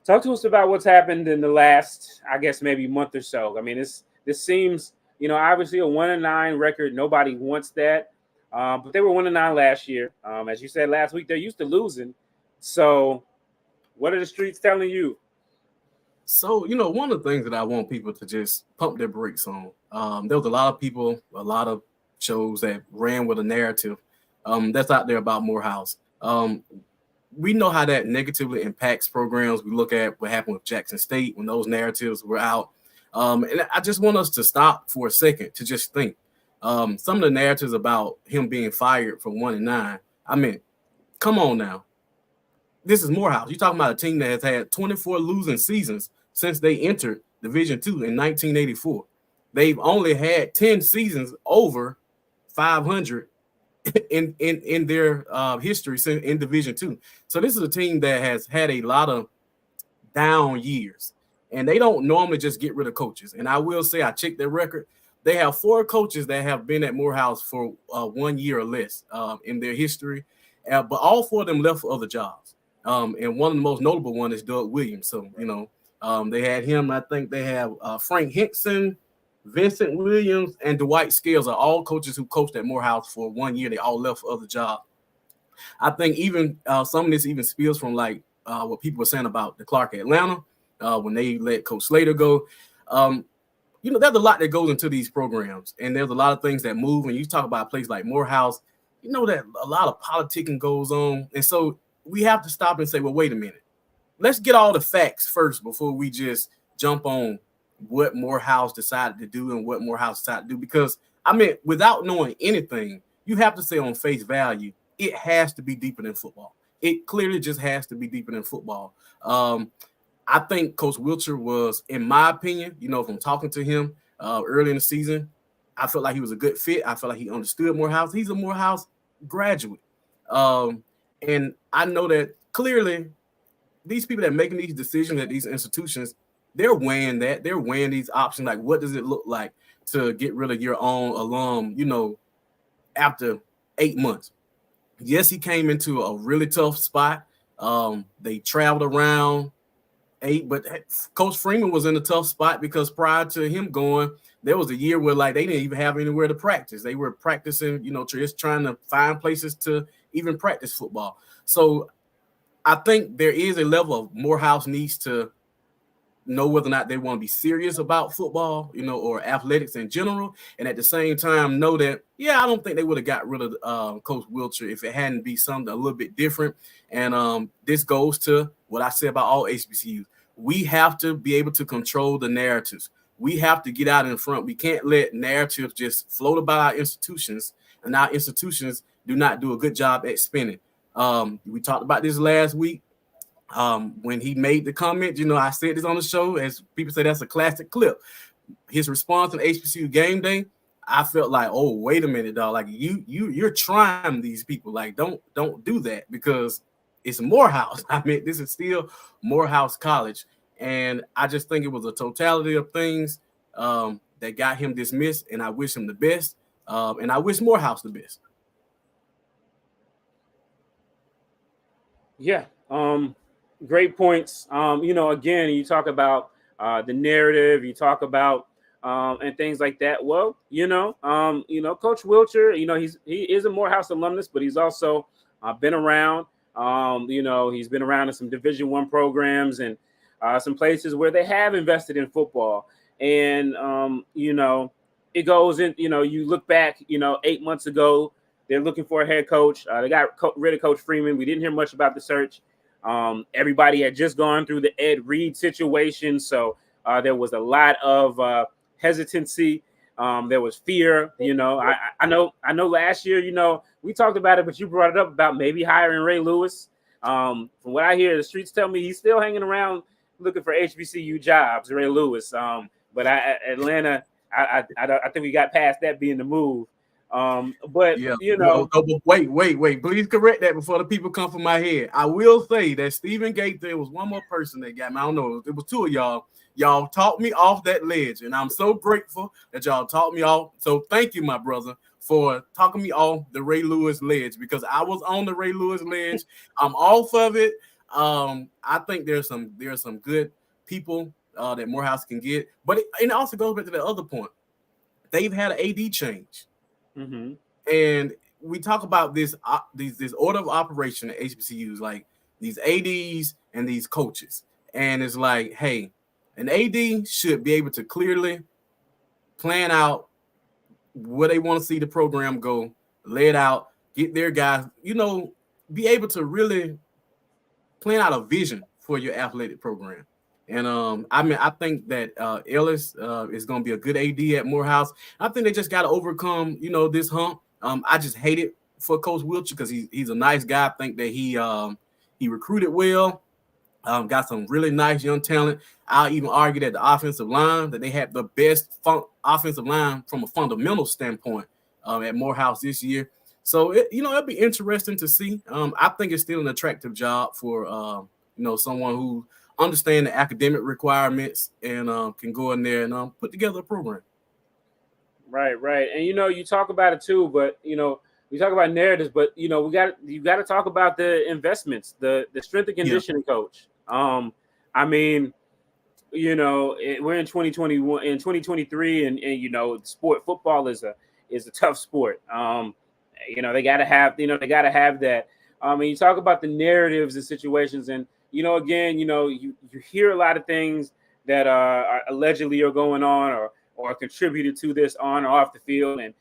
Talk to us about what's happened in the last, I guess, maybe month or so. I mean, this seems, obviously a 1-9 record. Nobody wants that. But they were 1-9 last year. As you said last week, they're used to losing. So what are the streets telling you? So, one of the things that I want people to just pump their brakes on, there was a lot of people, a lot of shows that ran with a narrative that's out there about Morehouse. We know how that negatively impacts programs. We look at what happened with Jackson State when those narratives were out. And I just want us to stop for a second to just think. Some of the narratives about him being fired from 1-9. I mean, come on now. This is Morehouse. You're talking about a team that has had 24 losing seasons since they entered Division II in 1984. They've only had 10 seasons over 500 in their history in Division II. So this is a team that has had a lot of down years, and they don't normally just get rid of coaches. And I will say, I checked their record. They have 4 coaches that have been at Morehouse for 1 year or less in their history, but all 4 of them left for other jobs. And one of the most notable one is Doug Williams. So, they had him. I think they have Frank Henson, Vincent Williams, and Dwight Scales are all coaches who coached at Morehouse for 1 year. They all left for other jobs. I think even some of this even spills from like what people were saying about the Clark Atlanta when they let Coach Slater go. There's a lot that goes into these programs, and there's a lot of things that move. When you talk about a place like Morehouse, that a lot of politicking goes on. And so we have to stop and say, well, wait a minute. Let's get all the facts first before we just jump on what Morehouse decided to do and what Morehouse decided to do. Because, without knowing anything, you have to say on face value, it has to be deeper than football. It clearly just has to be deeper than football. I think Coach Wiltshire was, in my opinion, from talking to him early in the season, I felt like he was a good fit. I felt like he understood Morehouse. He's a Morehouse graduate. And I know that clearly these people that are making these decisions at these institutions, they're weighing these options. Like, what does it look like to get rid of your own alum, after 8 months? Yes, he came into a really tough spot. They traveled around but Coach Freeman was in a tough spot because prior to him going, there was a year where like they didn't even have anywhere to practice. They were practicing, just trying to find places to even practice football. So I think there is a level of Morehouse needs to know whether or not they want to be serious about football, or athletics in general, and at the same time know that, I don't think they would have got rid of Coach Wilcher if it hadn't be something a little bit different. And this goes to what I say about all HBCUs. We have to be able to control the narratives. We have to get out in front. We can't let narratives just float about our institutions, and our institutions do not do a good job at spinning. We talked about this last week. When he made the comment, I said this on the show, as people say, that's a classic clip. His response on HBCU game day, I felt like, oh, wait a minute, dog. Like you're trying these people. Like, don't do that, because it's Morehouse. I mean, this is still Morehouse College. And I just think it was a totality of things that got him dismissed. And I wish him the best. And I wish Morehouse the best. Yeah. Great points. Again, you talk about the narrative, you talk about and things like that. Well, Coach Wilcher, he is a Morehouse alumnus, but he's also been around. He's been around in some Division I programs and some places where they have invested in football. And it goes in. You look back, 8 months ago, they're looking for a head coach. They got rid of Coach Freeman. We didn't hear much about the search. Everybody had just gone through the Ed Reed situation, so there was a lot of hesitancy. There was fear. I know last year, we talked about it, but you brought it up about maybe hiring Ray Lewis. From what I hear, the streets tell me he's still hanging around looking for HBCU jobs, Ray Lewis. But Atlanta, I think we got past that being the move. But wait, please correct that before the people come from my head. I will say that Stephen Gates, there was one more person that got me. I don't know, it was two of y'all. Y'all talked me off that ledge, and I'm so grateful that y'all talked me off. So thank you, my brother, for talking me off the Ray Lewis ledge, because I was on the Ray Lewis ledge. I'm off of it. I think there's some good people that Morehouse can get, but it also goes back to the other point. They've had an AD change. Mm-hmm. And we talk about this order of operation at HBCUs, like these ADs and these coaches. And it's like, hey, an AD should be able to clearly plan out where they want to see the program go, lay it out, get their guys, be able to really plan out a vision for your athletic program. And I think that Ellis is going to be a good AD at Morehouse. I think they just got to overcome, this hump. I just hate it for Coach Wilcher, because he's a nice guy. I think that he recruited well, got some really nice young talent. I'll even argue that the offensive line, that they had the best offensive line from a fundamental standpoint at Morehouse this year. So it'll be interesting to see. I think it's still an attractive job for someone who understand the academic requirements and can go in there and put together a program. Right. And you talk about it too, but we talk about narratives, but you got to talk about the investments, the strength and conditioning coach. I mean, we're in 2021, in 2023, and football is a tough sport. They got to have that. You talk about the narratives and situations, and again, you hear a lot of things that are allegedly are going on or contributed to this on or off the field, and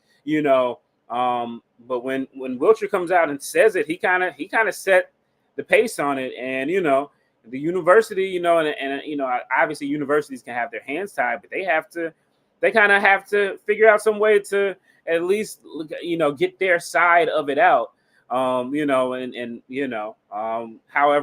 but when Wilcher comes out and says it, he kind of set the pace on it, and the university, and obviously universities can have their hands tied, but they kind of have to figure out some way to at least get their side of it out. However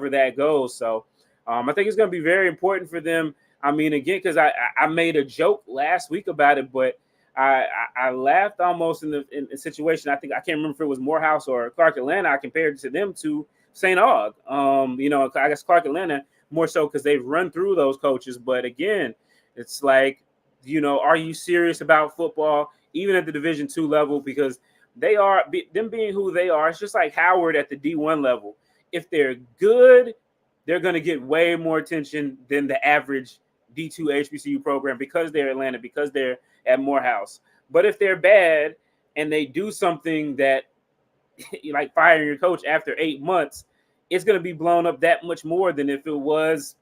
that goes. So I think it's going to be very important for them. I mean, again, because I made a joke last week about it, but I laughed almost in the situation. I can't remember if it was Morehouse or Clark Atlanta. I compared to them to St. Aug. I guess Clark Atlanta more so because they've run through those coaches. But again, it's like, are you serious about football, even at the Division II level? Because them being who they are, it's just like Howard at the D1 level. If they're good, they're going to get way more attention than the average D2 HBCU program, because they're Atlanta, because they're at Morehouse. But if they're bad and they do something that like firing your coach after 8 months, it's going to be blown up that much more than if it was,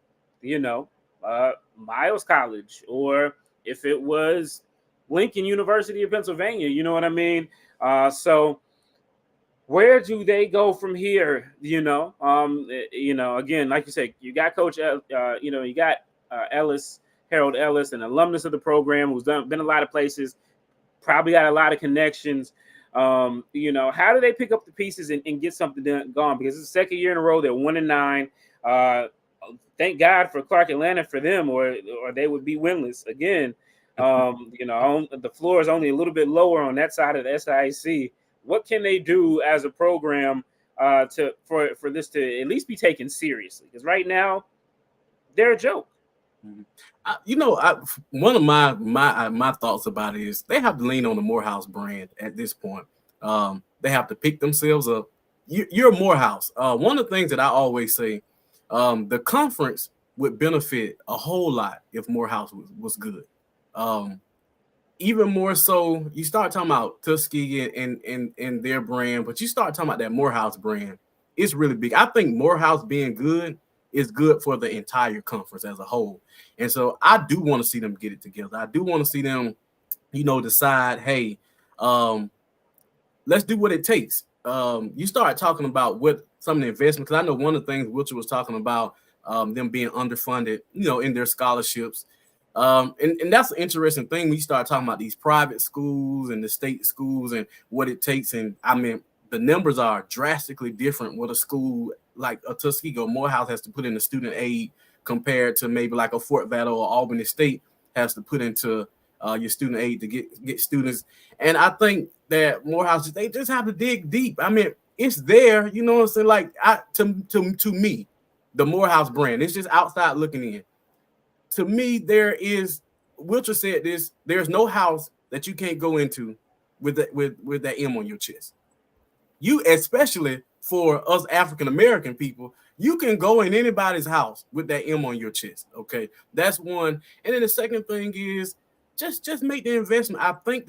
Miles College, or if it was Lincoln University of Pennsylvania. You know what I mean? So where do they go from here? Again, like you said, you got Coach, you got Ellis, Harold Ellis, an alumnus of the program who's been a lot of places, probably got a lot of connections. How do they pick up the pieces and get something gone? Because it's the second year in a row they're 1-9. Thank God for Clark Atlanta for them, or they would be winless again. The floor is only a little bit lower on that side of the SIAC. What can they do as a program for this to at least be taken seriously? Because right now they're a joke. One of my thoughts about it is they have to lean on the Morehouse brand at this point. They have to pick themselves up. You're Morehouse. One of the things that I always say, the conference would benefit a whole lot if Morehouse was good. Even more so, you start talking about Tuskegee and their brand, but you start talking about that Morehouse brand. It's really big. I think Morehouse being good is good for the entire conference as a whole. And so I do want to see them get it together. I do want to see them, decide, hey, let's do what it takes. You start talking about what some of the investment, because I know one of the things Wilcher was talking about, them being underfunded, in their scholarships. And that's an interesting thing when you start talking about these private schools and the state schools and what it takes. And I mean, the numbers are drastically different with a school like a Tuskegee or Morehouse has to put in the student aid compared to maybe like a Fort Valley or Albany State has to put into your student aid to get students. And I think that Morehouse, they just have to dig deep. I mean, it's there, you know what I'm saying? Like to me, the Morehouse brand, it's just outside looking in. To me, Wilcher said this, there's no house that you can't go into with that M on your chest. You, especially for us African-American people, you can go in anybody's house with that M on your chest, okay? That's one. And then the second thing is just make the investment. I think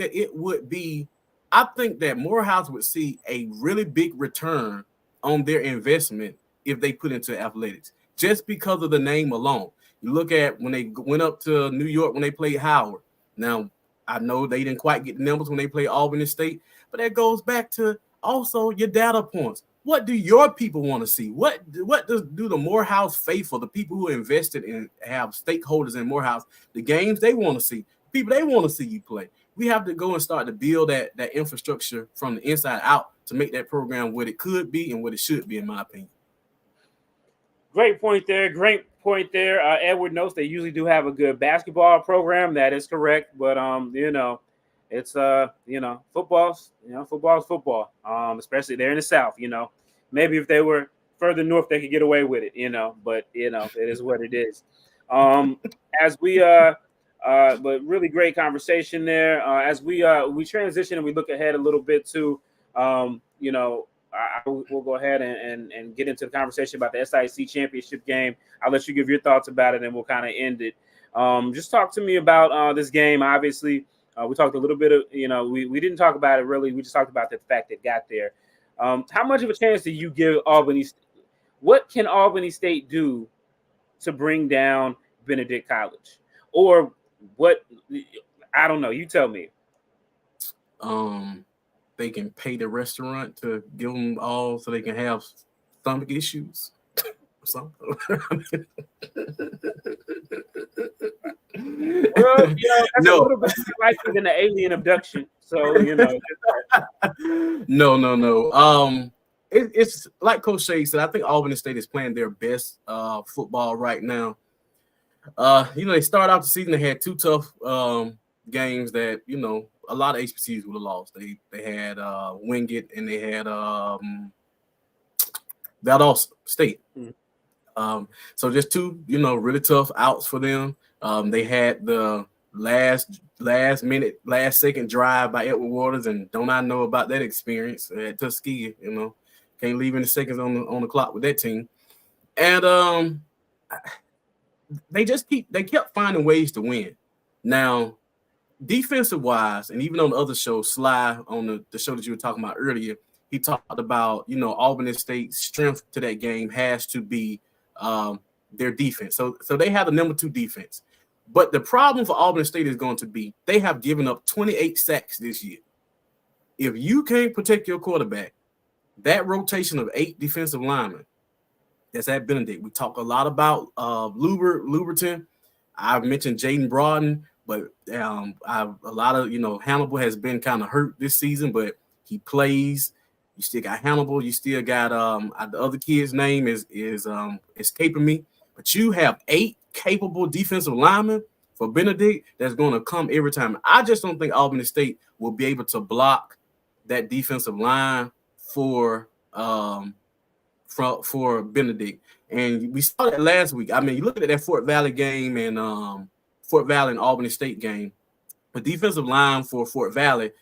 that Morehouse would see a really big return on their investment if they put into athletics, just because of the name alone. You look at when they went up to New York when they played Howard. Now, I know they didn't quite get the numbers when they played Albany State, but that goes back to also your data points. What do your people want to see? What do the Morehouse faithful, the people who invested and have stakeholders in Morehouse, the games they want to see, people they want to see you play? We have to go and start to build that infrastructure from the inside out to make that program what it could be and what it should be, in my opinion. Great point there. Edward notes they usually do have a good basketball program. That is correct, but it's football's football. Especially there in the South. Maybe if they were further north, they could get away with it. But it is what it is. As we but really great conversation there. As we transition and we look ahead a little bit to we'll go ahead and get into the conversation about the SIC championship game. I'll let you give your thoughts about it, and we'll kind of end it. Just talk to me about this game. Obviously, we talked a little bit of, we didn't talk about it really. We just talked about the fact that it got there. How much of a chance do you give Albany? What can Albany State do to bring down Benedict College? Or what? I don't know. You tell me. They can pay the restaurant to give them all so they can have stomach issues or something. Well, that's a little bit more likely than the alien abduction. So, No. It's like Coach Shea said, I think Albany State is playing their best football right now. They started off the season, they had two tough games that, a lot of HBCUs would have lost. They had Wingate and they had Valdosta State. So just two, really tough outs for them. They had the last second drive by Edward Waters, and don't I know about that experience at Tuskegee? Can't leave any seconds on the clock with that team. And they kept finding ways to win. Now, defensive wise, and even on the other show, Sly, on the show that you were talking about earlier, he talked about, Albany State's strength to that game has to be their defense. So they have the number 2 defense. But the problem for Albany State is going to be they have given up 28 sacks this year. If you can't protect your quarterback, that rotation of 8 defensive linemen that's at Benedict. We talk a lot about Luberton. I've mentioned Jaden Broughton, but a lot of, Hannibal has been kind of hurt this season, but he plays. You still got Hannibal. You still got the other kid's name is escaping me. But you have 8 capable defensive linemen for Benedict that's going to come every time. I just don't think Albany State will be able to block that defensive line for Benedict. And we saw that last week. I mean, you look at that Fort Valley game and Fort Valley and Albany State game. The defensive line for Fort Valley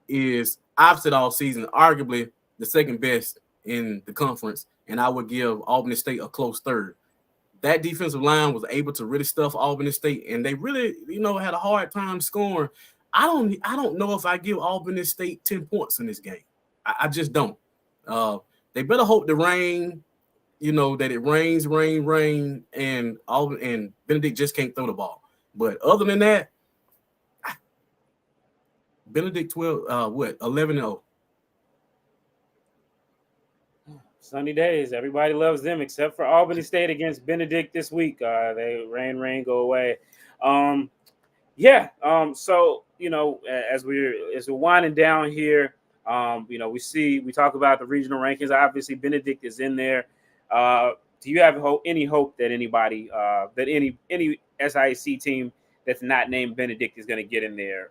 is, I've said all season, arguably the second best in the conference, and I would give Albany State a close third. That defensive line was able to really stuff Albany State, and they really, had a hard time scoring. I don't know if I give Albany State 10 points in this game. I just don't. They better hope the rain, that it rains, and Benedict just can't throw the ball. But other than that, Benedict 11-0. Sunny days. Everybody loves them except for Albany State against Benedict this week. They rain, go away. So as we're winding down here, we talk about the regional rankings. Obviously, Benedict is in there. Do you have any hope that anybody, that any SIC team that's not named Benedict is going to get in there?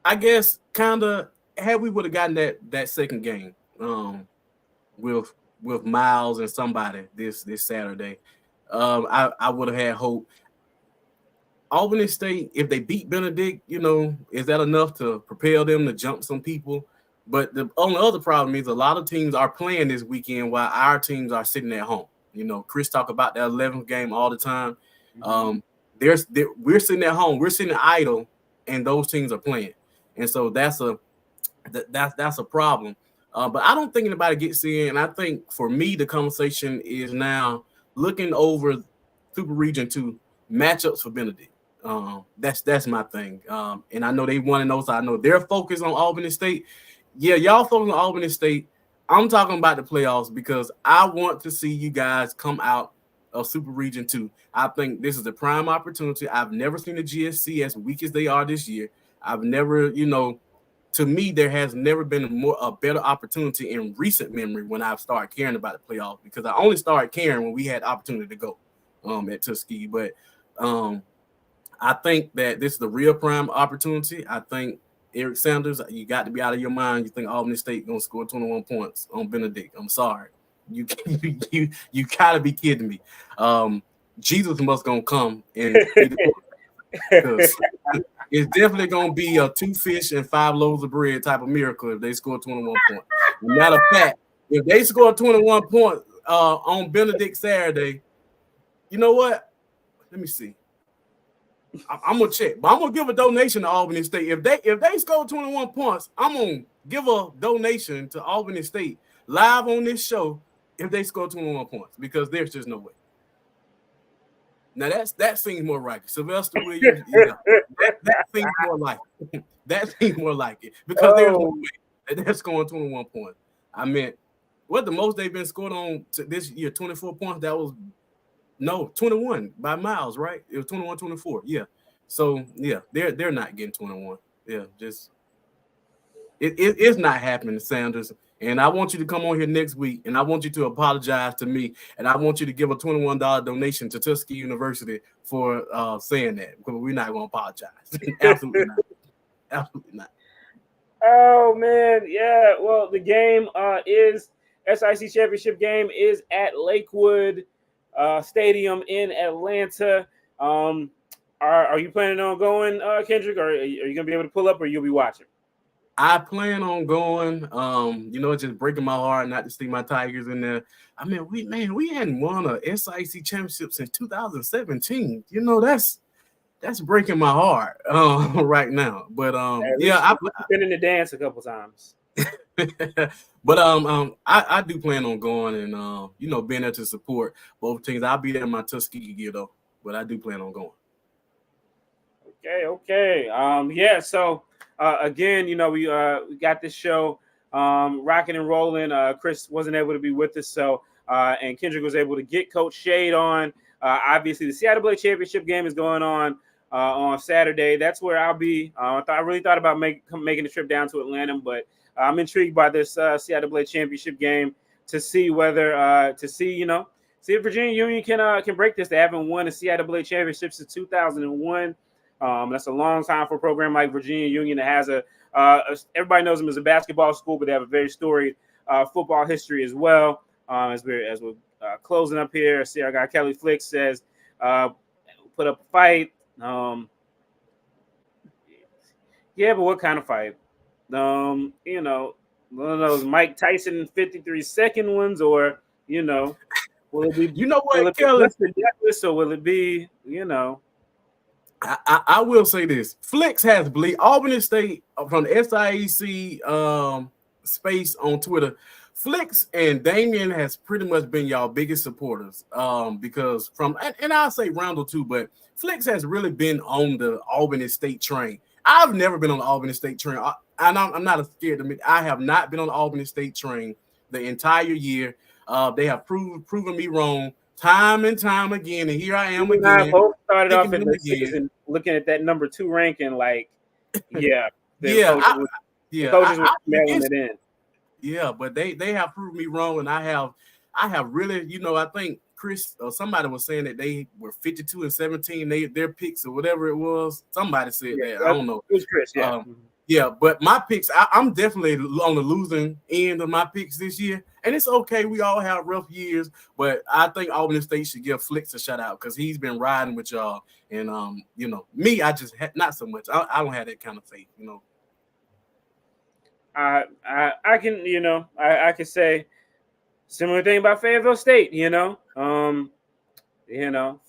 I guess kind of had we would have gotten that second game with Miles and somebody this Saturday, I would have had hope. Albany State, if they beat Benedict, is that enough to propel them to jump some people? But the only other problem is a lot of teams are playing this weekend while our teams are sitting at home. Chris talk about that 11th game all the time. Mm-hmm. We're sitting at home, we're sitting idle, and those teams are playing, and so that's a problem. But I don't think anybody gets in. And I think for me, the conversation is now looking over Super Region 2 matchups for Benedict. That's my thing. And I know they want to know, so I know they're focused on Albany State. Yeah, y'all focus on Albany State. I'm talking about the playoffs because I want to see you guys come out of Super Region 2. I think this is a prime opportunity. I've never seen the GSC as weak as they are this year. I've never, to me, there has never been a better opportunity in recent memory when I've started caring about the playoffs, because I only started caring when we had opportunity to go at Tuskegee. But I think that this is the real prime opportunity. I think Eric Sanders, you got to be out of your mind. You think Albany State going to score 21 points on Benedict. I'm sorry. You got to be kidding me. Jesus must going to come and it's definitely going to be a 2 fish and 5 loaves of bread type of miracle if they score 21 points. Matter of fact, if they score 21 points on Benedict Saturday, you know what? Let me see. I'm gonna check, but I'm gonna give a donation to Albany State. If they score 21 points, I'm gonna give a donation to Albany State live on this show if they score 21 points, because there's just no way. Now that seems more right. Sylvester Williams, that seems more like it. That seems more like it, because there's no way that they're scoring 21 points. I meant, what the most they've been scored on this year, 24 points. That was 21 by Miles, right? It was 21-24. Yeah. So yeah, they're not getting 21. Yeah, just it's not happening, Sanders. And I want you to come on here next week, and I want you to apologize to me, and I want you to give a $21 donation to Tuskegee University for saying that, because we're not going to apologize. Absolutely not. Absolutely not. Oh man, yeah. Well, the game is SIC championship game is at Lakewood Stadium in Atlanta. Are you planning on going, Kindric, or are you going to be able to pull up, or you'll be watching? I plan on going. It's just breaking my heart not to see my Tigers in there. I mean, we hadn't won a SIC championship since 2017. That's breaking my heart right now. But At least you've been in the dance a couple times. But I do plan on going and being there to support both teams. I'll be there in my Tuskegee gear though, but I do plan on going. Okay. Yeah. So again, we got this show rocking and rolling. Chris wasn't able to be with us, so and Kindric was able to get Coach Shade on. Obviously, the Seattle Blade Championship game is going on Saturday. That's where I'll be. I really thought about making the trip down to Atlanta, but I'm intrigued by this Seattle Blade Championship game to see whether see if Virginia Union can break this. They haven't won a Seattle Blade Championship since 2001. That's a long time for a program like Virginia Union that has everybody knows them as a basketball school, but they have a very storied football history as well. As we're closing up here, I see our guy Kelly Flick says, put up a fight. Yeah, but what kind of fight? One of those Mike Tyson 53-second ones, or will it be? You know what, will it Kelly? Be Douglas, or will it be? I will say this: Flicks has bleed Albany State from the SIEC space on Twitter. Flicks and Damien has pretty much been y'all biggest supporters because and I'll say Randall too, but Flicks has really been on the Albany State train. I've never been on the Albany State train. I'm not scared to admit I have not been on the Albany State train the entire year. They have proven me wrong time and time again, and here I am again. I both started off in the season looking at that number 2 ranking, like, yeah, coaches were mailing it in. Yeah, but they have proved me wrong, and I have really, I think Chris or somebody was saying that they were 52-17, their picks or whatever it was. Somebody said that. I don't know. It was Chris, yeah. Yeah, but my picks, I'm definitely on the losing end of my picks this year. And it's okay. We all have rough years, but I think Albany State should give Flicks a shout out because he's been riding with y'all. And, me, I just not so much. I don't have that kind of faith, I can, I can say similar thing about Fayetteville State, for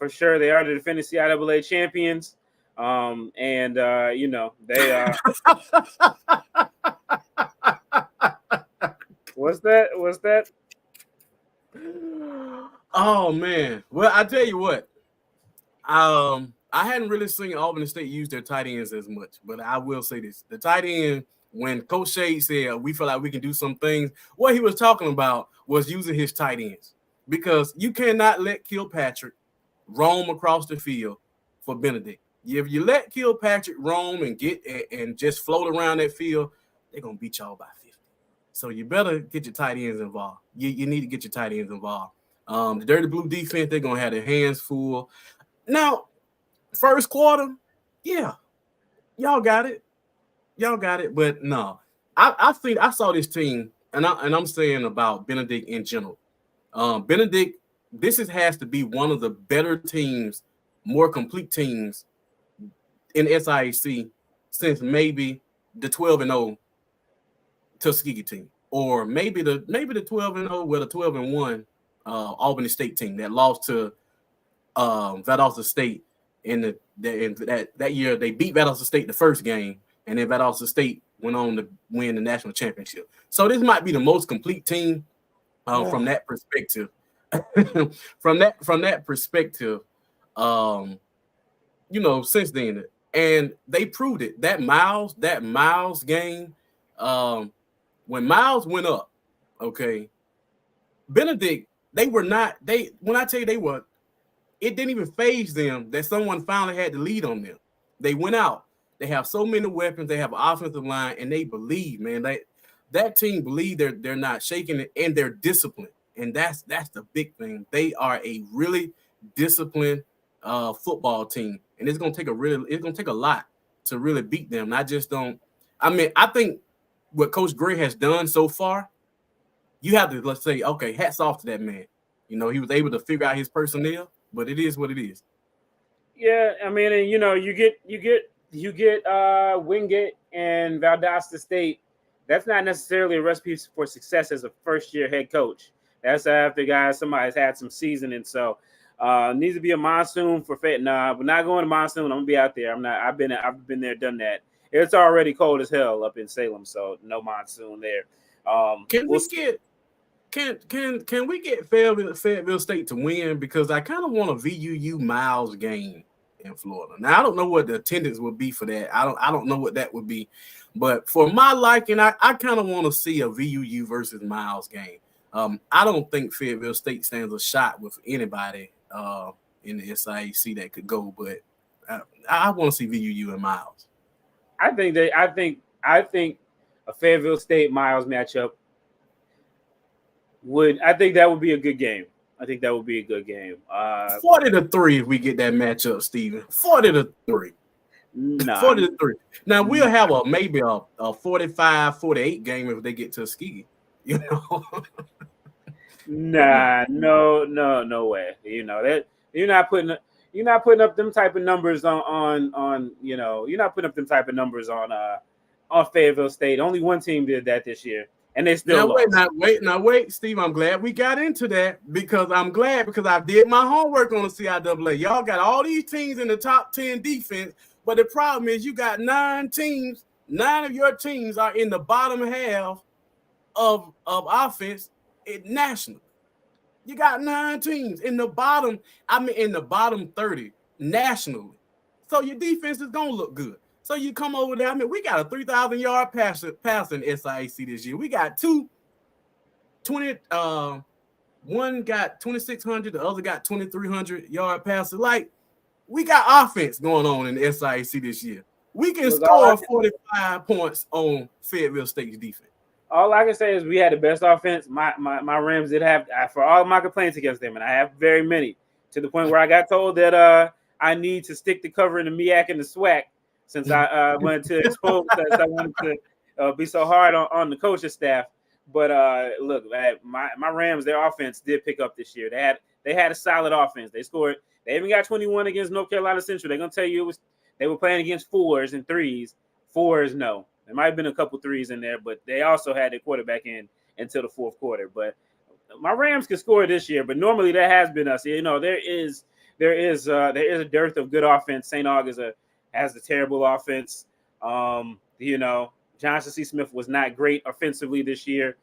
sure they are the defending CIAA champions. They what's that? Oh man. Well, I tell you what. I hadn't really seen Albany State use their tight ends as much, but I will say this. The tight end, when Coach Shade said we feel like we can do some things, what he was talking about was using his tight ends because you cannot let Kilpatrick roam across the field for Benedict. If you let Kilpatrick roam and just float around that field, they're gonna beat y'all by 50. So you better get your tight ends involved. You need to get your tight ends involved. The Dirty Blue defense, they're gonna have their hands full. Now, first quarter, yeah, y'all got it. But no, I think I saw this team, and I'm saying about Benedict in general. Benedict, has to be one of the better teams, more complete teams in SIAC since maybe the 12-0 Tuskegee team, or maybe the 12-0 with a 12-1 Albany State team that lost to Valdosta State in that year. They beat Valdosta State the first game, and then Valdosta State went on to win the national championship. So this might be the most complete team from that perspective. from that perspective, since then. And they proved it. That Miles game, when Miles went up, okay, Benedict, when I tell you it didn't even faze them that someone finally had the lead on them. They went out. They have so many weapons. They have an offensive line, and they believe, man. That team believe they're not shaking it, and they're disciplined. And that's the big thing. They are a really disciplined football team, and it's gonna take a lot to really beat them. I think what Coach Gray has done so far, you have to, let's say, okay, hats off to that man. He was able to figure out his personnel, but it is what it is. Yeah, I mean, and you get you get Wingate and Valdosta State. That's not necessarily a recipe for success as a first-year head coach. That's after somebody's had some seasoning. So needs to be a monsoon for Fayette. Nah, we're not going to monsoon. I'm gonna be out there. I'm not. I've been there, done that. It's already cold as hell up in Salem, so no monsoon there. Can we get can we get Fayetteville State to win? Because I kind of want a VUU Miles game in Florida. Now I don't know what the attendance would be for that. I don't know what that would be, but for my liking, I kind of want to see a VUU versus Miles game. I don't think Fayetteville State stands a shot with anybody in the SIAC that could go, but I want to see VUU and Miles. I think a Fayetteville State Miles matchup I think that would be a good game. I think that would be a good game. 40-3 if we get that matchup, Steven. 40-3. Nah. 40-3. Now we'll have maybe a 45-48 game if they get to Tuskegee. You know. Nah, no way. You know that you're not putting up them type of numbers on you know, you're not putting up them type of numbers on Fayetteville State. Only one team did that this year, and they still lost. Wait, Steve. I'm glad we got into that because I did my homework on the CIAA. Y'all got all these teams in the top 10 defense, but the problem is you got 9 teams. 9 of your teams are in the bottom half of offense national. You got 9 teams in the bottom. In the bottom 30 nationally. So your defense is gonna look good. So you come over there. We got a 3,000-yard passing SIAC this year. We got 20. One got 2,600. The other got 2,300-yard passes. Like we got offense going on in the SIAC this year. We can score 45 points on Fayetteville State's defense. All I can say is we had the best offense. My Rams did have, for all my complaints against them, and I have very many, to the point where I got told that I need to stick to covering the MEAC and the SWAC since I wanted to expose, since I wanted to be so hard on the coaching staff. But look, my Rams, their offense did pick up this year. They had a solid offense. They scored. They even got 21 against North Carolina Central. They're gonna tell you they were playing against 4s and 3s. 4s, no. There might have been a couple 3s in there, but they also had their quarterback in until the fourth quarter. But my Rams can score this year, but normally that has been us. You know, there is a dearth of good offense. St. August has a terrible offense. You know, Johnson C. Smith was not great offensively this year,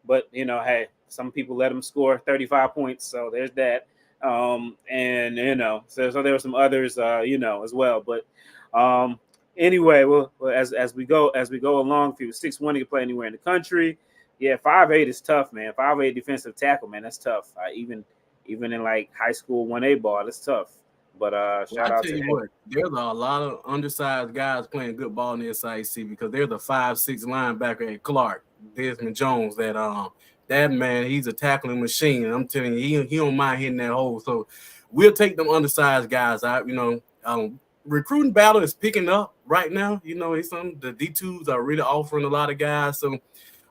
but you know, hey, some people let him score 35 points, so there's that. And you know, so there were some others, you know, as well. But anyway, well, as we go along, if you 6'1", you can play anywhere in the country. Yeah, 5'8" is tough, man. 5'8" defensive tackle, man, that's tough. Even in like high school 1A ball, that's tough. But shout out to you what, there's a lot of undersized guys playing good ball in the SIC because they're the 5'6" linebacker at Clark, Desmond Jones. That man, he's a tackling machine. And I'm telling you, he don't mind hitting that hole. So we'll take them undersized guys out. You know, recruiting battle is picking up right now. You know, the D2s are really offering a lot of guys. So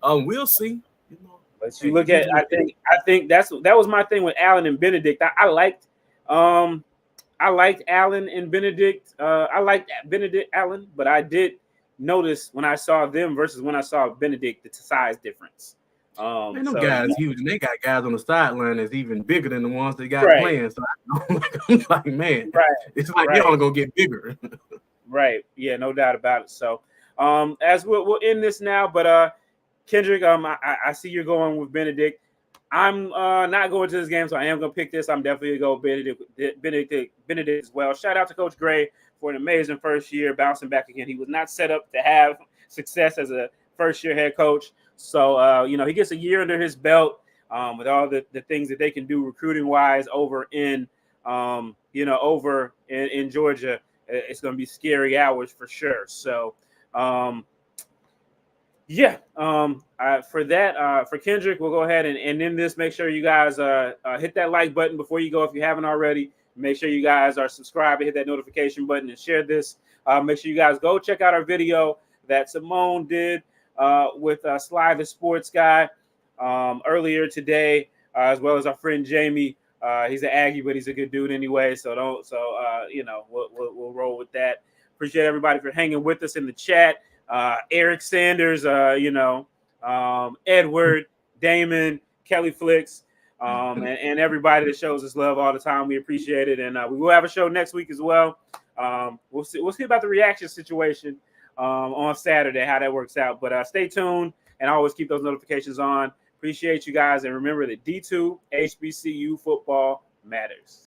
we'll see. You know, but you look at, I think that was my thing with Allen and Benedict. I liked Allen and Benedict. I liked Benedict Allen, but I did notice when I saw them versus when I saw Benedict the size difference. Man, them guys huge, and they got guys on the sideline that's even bigger than the ones they got playing. So I'm like, man, it's like they're only gonna get bigger. Right. Yeah, no doubt about it. So, as we'll end this now, but Kindric, I see you're going with Benedict. I'm not going to this game, so I am going to pick this. I'm definitely going to go Benedict as well. Shout out to Coach Gray for an amazing first year, bouncing back again. He was not set up to have success as a first-year head coach. So, you know, he gets a year under his belt with all the things that they can do recruiting-wise over in Georgia. It's going to be scary hours for sure. So, for Kindric, we'll go ahead and end this. Make sure you guys hit that like button before you go if you haven't already. Make sure you guys are subscribed and hit that notification button and share this. Make sure you guys go check out our video that Simone did with Sly the Sports Guy earlier today, as well as our friend Jamie. He's an Aggie, but he's a good dude anyway. So we'll roll with that Appreciate everybody for hanging with us in the chat. Eric Sanders, Edward, Damon, Kelly Flicks, and everybody that shows us love all the time. We appreciate it. And we will have a show next week as well. We'll see about the reaction situation on Saturday, how that works out. But stay tuned and always keep those notifications on. Appreciate you guys. And remember that D2 HBCU football matters.